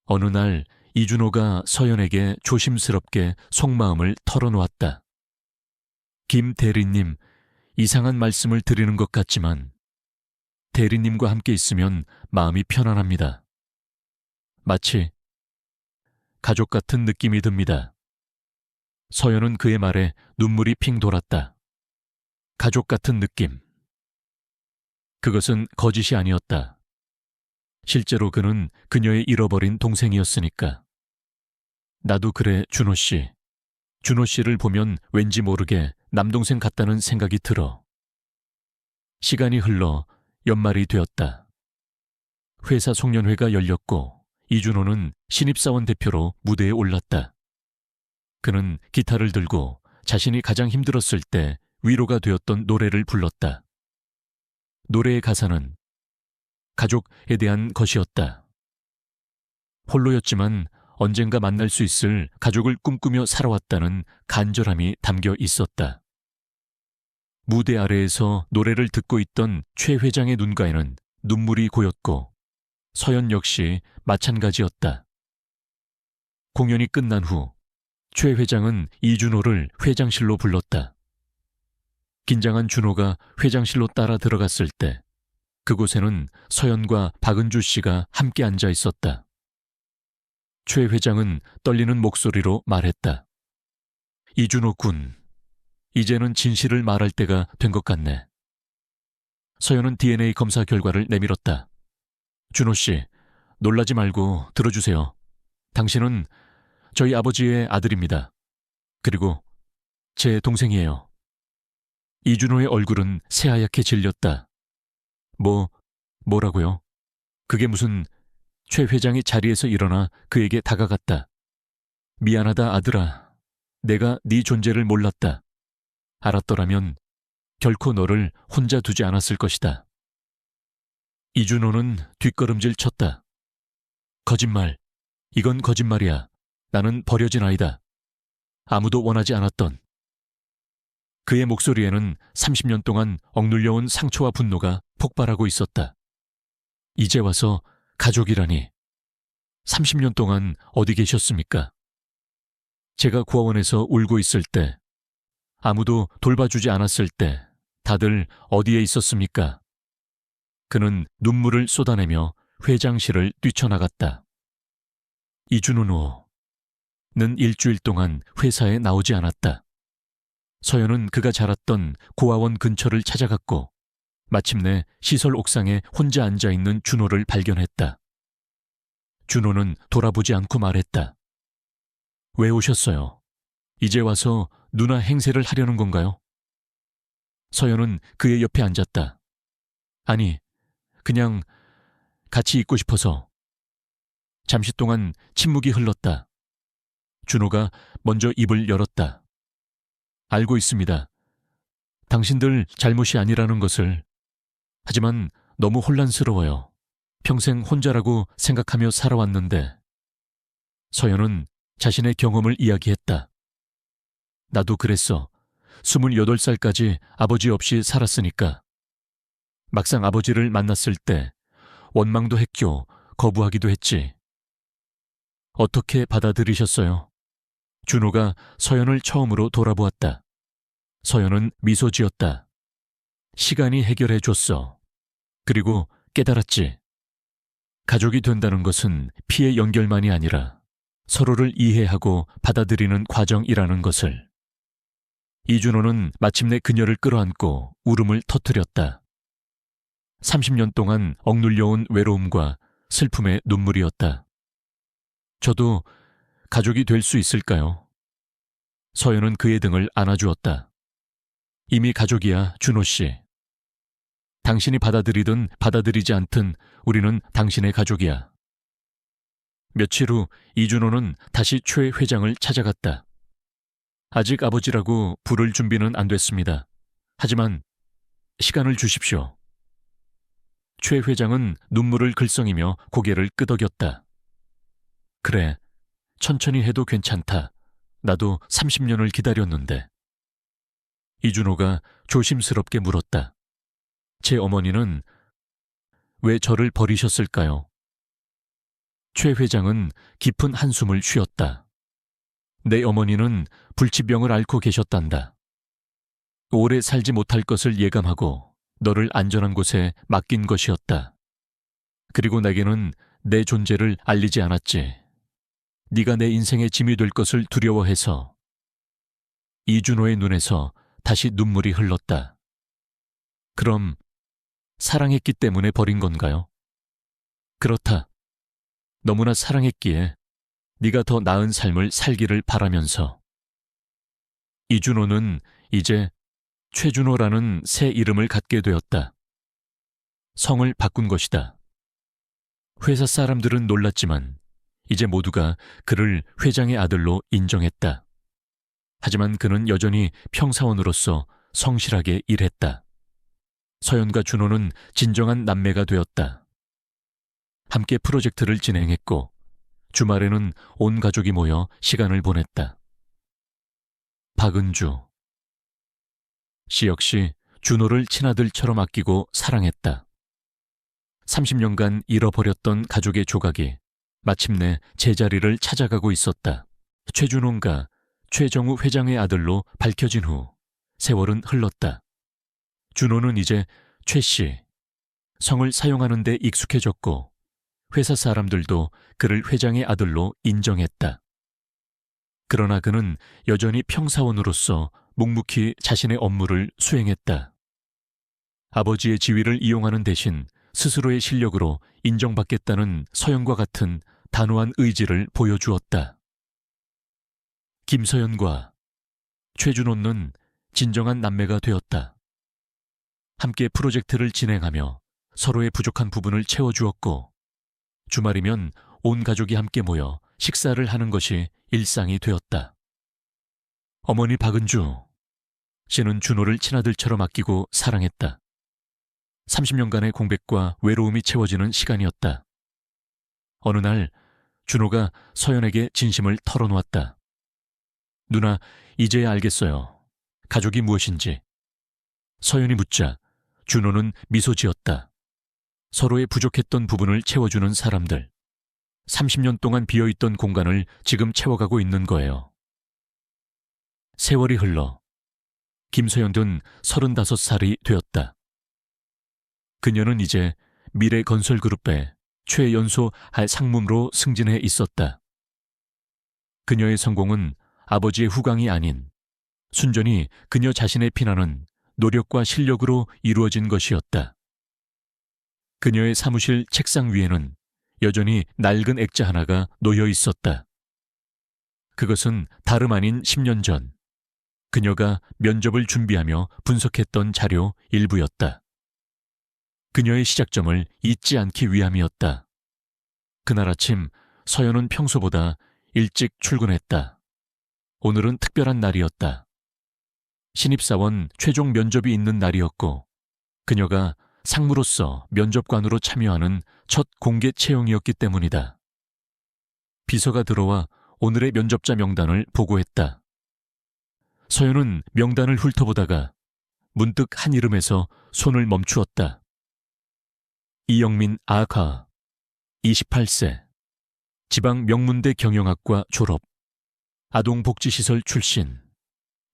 Speaker 1: 어느 날 이준호가 서연에게 조심스럽게 속마음을 털어놓았다. 김 대리님, 이상한 말씀을 드리는 것 같지만 대리님과 함께 있으면 마음이 편안합니다. 마치 가족 같은 느낌이 듭니다. 서연은 그의 말에 눈물이 핑 돌았다. 가족 같은 느낌. 그것은 거짓이 아니었다. 실제로 그는 그녀의 잃어버린 동생이었으니까. 나도 그래, 준호 씨. 준호 씨를 보면 왠지 모르게 남동생 같다는 생각이 들어. 시간이 흘러 연말이 되었다. 회사 송년회가 열렸고 이준호는 신입사원 대표로 무대에 올랐다. 그는 기타를 들고 자신이 가장 힘들었을 때 위로가 되었던 노래를 불렀다. 노래의 가사는 가족에 대한 것이었다. 홀로였지만 언젠가 만날 수 있을 가족을 꿈꾸며 살아왔다는 간절함이 담겨 있었다. 무대 아래에서 노래를 듣고 있던 최 회장의 눈가에는 눈물이 고였고 서연 역시 마찬가지였다. 공연이 끝난 후 최 회장은 이준호를 회장실로 불렀다. 긴장한 준호가 회장실로 따라 들어갔을 때 그곳에는 서연과 박은주 씨가 함께 앉아 있었다. 최 회장은 떨리는 목소리로 말했다. 이준호 군, 이제는 진실을 말할 때가 된 것 같네. 서연은 DNA 검사 결과를 내밀었다. 준호 씨, 놀라지 말고 들어주세요. 당신은 저희 아버지의 아들입니다. 그리고 제 동생이에요. 이준호의 얼굴은 새하얗게 질렸다. 뭐라고요? 그게 무슨... 최 회장이 자리에서 일어나 그에게 다가갔다. 미안하다 아들아. 내가 네 존재를 몰랐다. 알았더라면 결코 너를 혼자 두지 않았을 것이다. 이준호는 뒷걸음질 쳤다. 거짓말. 이건 거짓말이야. 나는 버려진 아이다. 아무도 원하지 않았던. 그의 목소리에는 30년 동안 억눌려온 상처와 분노가 폭발하고 있었다. 이제 와서 가족이라니. 30년 동안 어디 계셨습니까? 제가 고아원에서 울고 있을 때, 아무도 돌봐주지 않았을 때 다들 어디에 있었습니까? 그는 눈물을 쏟아내며 회장실을 뛰쳐나갔다. 이준호는 일주일 동안 회사에 나오지 않았다. 서연은 그가 자랐던 고아원 근처를 찾아갔고 마침내 시설 옥상에 혼자 앉아있는 준호를 발견했다. 준호는 돌아보지 않고 말했다. 왜 오셨어요? 이제 와서 누나 행세를 하려는 건가요? 서연은 그의 옆에 앉았다. 아니, 그냥 같이 있고 싶어서. 잠시 동안 침묵이 흘렀다. 준호가 먼저 입을 열었다. 알고 있습니다. 당신들 잘못이 아니라는 것을. 하지만 너무 혼란스러워요. 평생 혼자라고 생각하며 살아왔는데. 서연은 자신의 경험을 이야기했다. 나도 그랬어. 28살까지 아버지 없이 살았으니까. 막상 아버지를 만났을 때 원망도 했고 거부하기도 했지. 어떻게 받아들이셨어요? 준호가 서연을 처음으로 돌아보았다. 서연은 미소 지었다. 시간이 해결해 줬어. 그리고 깨달았지. 가족이 된다는 것은 피의 연결만이 아니라 서로를 이해하고 받아들이는 과정이라는 것을. 이준호는 마침내 그녀를 끌어안고 울음을 터뜨렸다. 30년 동안 억눌려온 외로움과 슬픔의 눈물이었다. 저도 가족이 될 수 있을까요? 서연은 그의 등을 안아주었다. 이미 가족이야, 준호 씨. 당신이 받아들이든 받아들이지 않든 우리는 당신의 가족이야. 며칠 후 이준호는 다시 최 회장을 찾아갔다. 아직 아버지라고 부를 준비는 안 됐습니다. 하지만 시간을 주십시오. 최 회장은 눈물을 글썽이며 고개를 끄덕였다. 그래, 천천히 해도 괜찮다. 나도 30년을 기다렸는데. 이준호가 조심스럽게 물었다. 제 어머니는 왜 저를 버리셨을까요? 최 회장은 깊은 한숨을 쉬었다. 내 어머니는 불치병을 앓고 계셨단다. 오래 살지 못할 것을 예감하고 너를 안전한 곳에 맡긴 것이었다. 그리고 내게는 내 존재를 알리지 않았지. 네가 내 인생의 짐이 될 것을 두려워해서. 이준호의 눈에서 다시 눈물이 흘렀다. 그럼 사랑했기 때문에 버린 건가요? 그렇다. 너무나 사랑했기에 네가 더 나은 삶을 살기를 바라면서. 이준호는 이제 최준호라는 새 이름을 갖게 되었다. 성을 바꾼 것이다. 회사 사람들은 놀랐지만 이제 모두가 그를 회장의 아들로 인정했다. 하지만 그는 여전히 평사원으로서 성실하게 일했다. 서연과 준호는 진정한 남매가 되었다. 함께 프로젝트를 진행했고 주말에는 온 가족이 모여 시간을 보냈다. 박은주 씨 역시 준호를 친아들처럼 아끼고 사랑했다. 30년간 잃어버렸던 가족의 조각이 마침내 제자리를 찾아가고 있었다. 최준호가 최정우 회장의 아들로 밝혀진 후 세월은 흘렀다. 준호는 이제 최씨, 성을 사용하는 데 익숙해졌고 회사 사람들도 그를 회장의 아들로 인정했다. 그러나 그는 여전히 평사원으로서 묵묵히 자신의 업무를 수행했다. 아버지의 지위를 이용하는 대신 스스로의 실력으로 인정받겠다는 서연과 같은 단호한 의지를 보여주었다. 김서연과 최준호는 진정한 남매가 되었다. 함께 프로젝트를 진행하며 서로의 부족한 부분을 채워주었고 주말이면 온 가족이 함께 모여 식사를 하는 것이 일상이 되었다. 어머니 박은주 씨는 준호를 친아들처럼 아끼고 사랑했다. 30년간의 공백과 외로움이 채워지는 시간이었다. 어느 날 준호가 서연에게 진심을 털어놓았다. 누나, 이제야 알겠어요. 가족이 무엇인지. 서연이 묻자 준호는 미소 지었다. 서로의 부족했던 부분을 채워주는 사람들. 30년 동안 비어있던 공간을 지금 채워가고 있는 거예요. 세월이 흘러 김서연은 35살이 되었다. 그녀는 이제 미래건설그룹의 최연소 상무로 승진해 있었다. 그녀의 성공은 아버지의 후광이 아닌 순전히 그녀 자신의 피나는 노력과 실력으로 이루어진 것이었다. 그녀의 사무실 책상 위에는 여전히 낡은 액자 하나가 놓여 있었다. 그것은 다름 아닌 10년 전 그녀가 면접을 준비하며 분석했던 자료 일부였다. 그녀의 시작점을 잊지 않기 위함이었다. 그날 아침 서연은 평소보다 일찍 출근했다. 오늘은 특별한 날이었다. 신입사원 최종 면접이 있는 날이었고 그녀가 상무로서 면접관으로 참여하는 첫 공개 채용이었기 때문이다. 비서가 들어와 오늘의 면접자 명단을 보고했다. 서연은 명단을 훑어보다가 문득 한 이름에서 손을 멈추었다. 이영민 아가, 28세, 지방 명문대 경영학과 졸업, 아동복지시설 출신.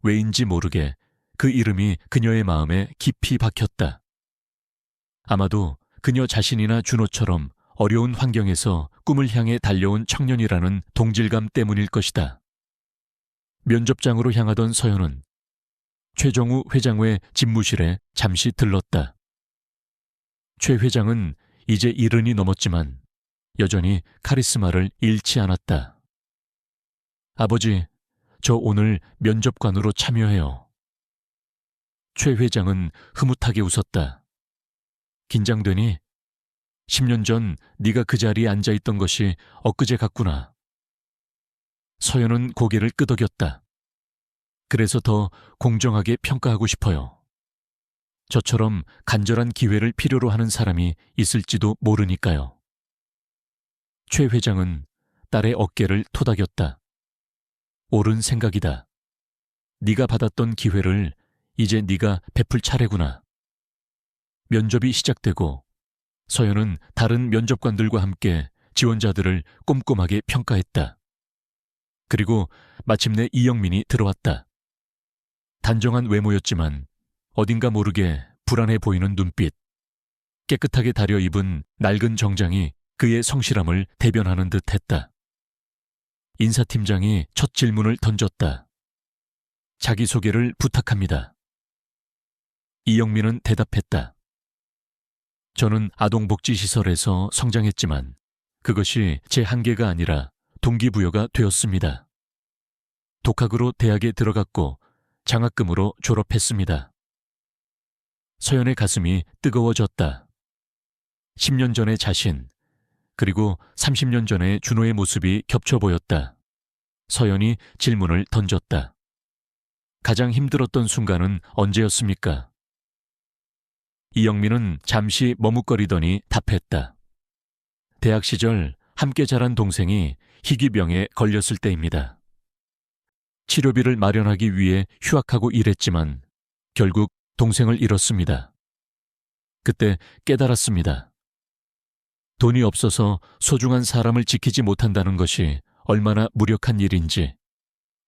Speaker 1: 왜인지 모르게 그 이름이 그녀의 마음에 깊이 박혔다. 아마도 그녀 자신이나 준호처럼 어려운 환경에서 꿈을 향해 달려온 청년이라는 동질감 때문일 것이다. 면접장으로 향하던 서연은 최정우 회장의 집무실에 잠시 들렀다. 최 회장은 이제 70이 넘었지만 여전히 카리스마를 잃지 않았다. 아버지, 저 오늘 면접관으로 참여해요. 최 회장은 흐뭇하게 웃었다. 긴장되니? 10년 전 네가 그 자리에 앉아있던 것이 엊그제 같구나. 서연은 고개를 끄덕였다. 그래서 더 공정하게 평가하고 싶어요. 저처럼 간절한 기회를 필요로 하는 사람이 있을지도 모르니까요. 최 회장은 딸의 어깨를 토닥였다. 옳은 생각이다. 네가 받았던 기회를 이제 네가 베풀 차례구나. 면접이 시작되고 서연은 다른 면접관들과 함께 지원자들을 꼼꼼하게 평가했다. 그리고 마침내 이영민이 들어왔다. 단정한 외모였지만 어딘가 모르게 불안해 보이는 눈빛, 깨끗하게 다려 입은 낡은 정장이 그의 성실함을 대변하는 듯 했다. 인사팀장이 첫 질문을 던졌다. 자기소개를 부탁합니다. 이영민은 대답했다. 저는 아동복지시설에서 성장했지만 그것이 제 한계가 아니라 동기부여가 되었습니다. 독학으로 대학에 들어갔고 장학금으로 졸업했습니다. 서연의 가슴이 뜨거워졌다. 10년 전의 자신, 그리고 30년 전의 준호의 모습이 겹쳐 보였다. 서연이 질문을 던졌다. 가장 힘들었던 순간은 언제였습니까? 이영민은 잠시 머뭇거리더니 답했다. 대학 시절 함께 자란 동생이 희귀병에 걸렸을 때입니다. 치료비를 마련하기 위해 휴학하고 일했지만 결국 동생을 잃었습니다. 그때 깨달았습니다. 돈이 없어서 소중한 사람을 지키지 못한다는 것이 얼마나 무력한 일인지.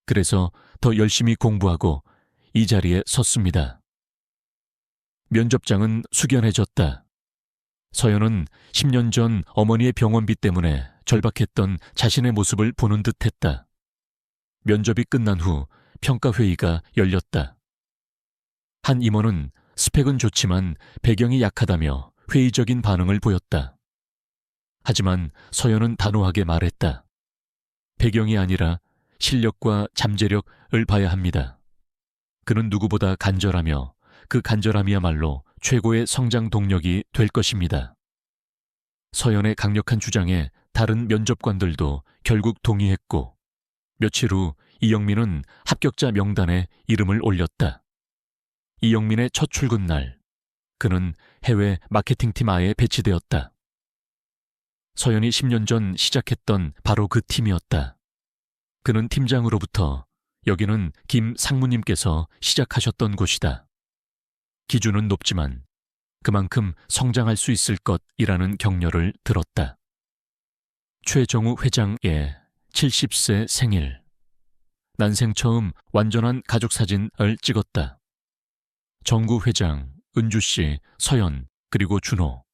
Speaker 1: 그래서 더 열심히 공부하고 이 자리에 섰습니다. 면접장은 숙연해졌다. 서연은 10년 전 어머니의 병원비 때문에 절박했던 자신의 모습을 보는 듯했다. 면접이 끝난 후 평가회의가 열렸다. 한 임원은 스펙은 좋지만 배경이 약하다며 회의적인 반응을 보였다. 하지만 서연은 단호하게 말했다. 배경이 아니라 실력과 잠재력을 봐야 합니다. 그는 누구보다 간절하며 그 간절함이야말로 최고의 성장 동력이 될 것입니다. 서연의 강력한 주장에 다른 면접관들도 결국 동의했고 며칠 후 이영민은 합격자 명단에 이름을 올렸다. 이영민의 첫 출근 날, 그는 해외 마케팅팀 아에 배치되었다. 서연이 10년 전 시작했던 바로 그 팀이었다. 그는 팀장으로부터 여기는 김 상무님께서 시작하셨던 곳이다. 기준은 높지만 그만큼 성장할 수 있을 것이라는 격려를 들었다. 최정우 회장의 70세 생일. 난생 처음 완전한 가족사진을 찍었다. 정구 회장, 은주씨, 서연, 그리고 준호.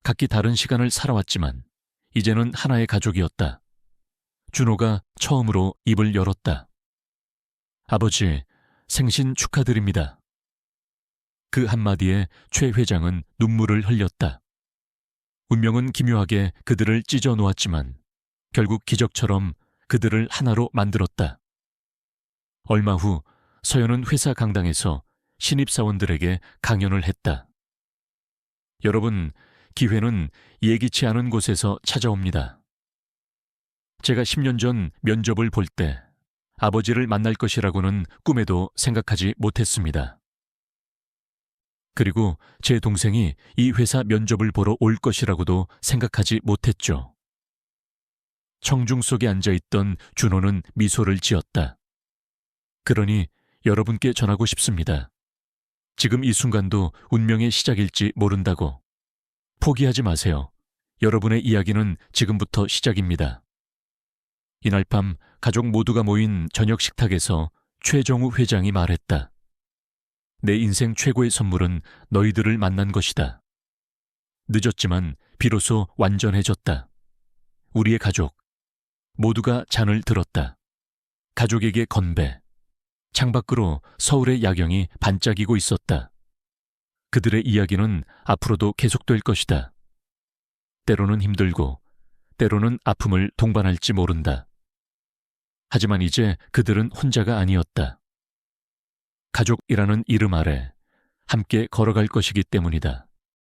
Speaker 1: 각기 다른 시간을 살아왔지만 이제는 하나의 가족이었다. 준호가 처음으로 입을 열었다. 아버지, 생신 축하드립니다. 그 한마디에 최 회장은 눈물을 흘렸다. 운명은 기묘하게 그들을 찢어 놓았지만 결국 기적처럼 그들을 하나로 만들었다. 얼마 후 서연은 회사 강당에서 신입사원들에게 강연을 했다. 여러분, 기회는 예기치 않은 곳에서 찾아옵니다. 제가 10년 전 면접을 볼 때 아버지를 만날 것이라고는 꿈에도 생각하지 못했습니다. 그리고 제 동생이 이 회사 면접을 보러 올 것이라고도 생각하지 못했죠. 청중 속에 앉아있던 준호는 미소를 지었다. 그러니 여러분께 전하고 싶습니다. 지금 이 순간도 운명의 시작일지 모른다고. 포기하지 마세요. 여러분의 이야기는 지금부터 시작입니다. 이날 밤 가족 모두가 모인 저녁 식탁에서 최정우 회장이 말했다. 내 인생 최고의 선물은 너희들을 만난 것이다. 늦었지만 비로소 완전해졌다. 우리의 가족, 모두가 잔을 들었다. 가족에게 건배. 창밖으로 서울의 야경이 반짝이고 있었다. 그들의 이야기는 앞으로도 계속될 것이다. 때로는 힘들고, 때로는 아픔을 동반할지 모른다. 하지만 이제 그들은 혼자가 아니었다. 가족이라는 이름 아래 함께 걸어갈 것이기 때문이다.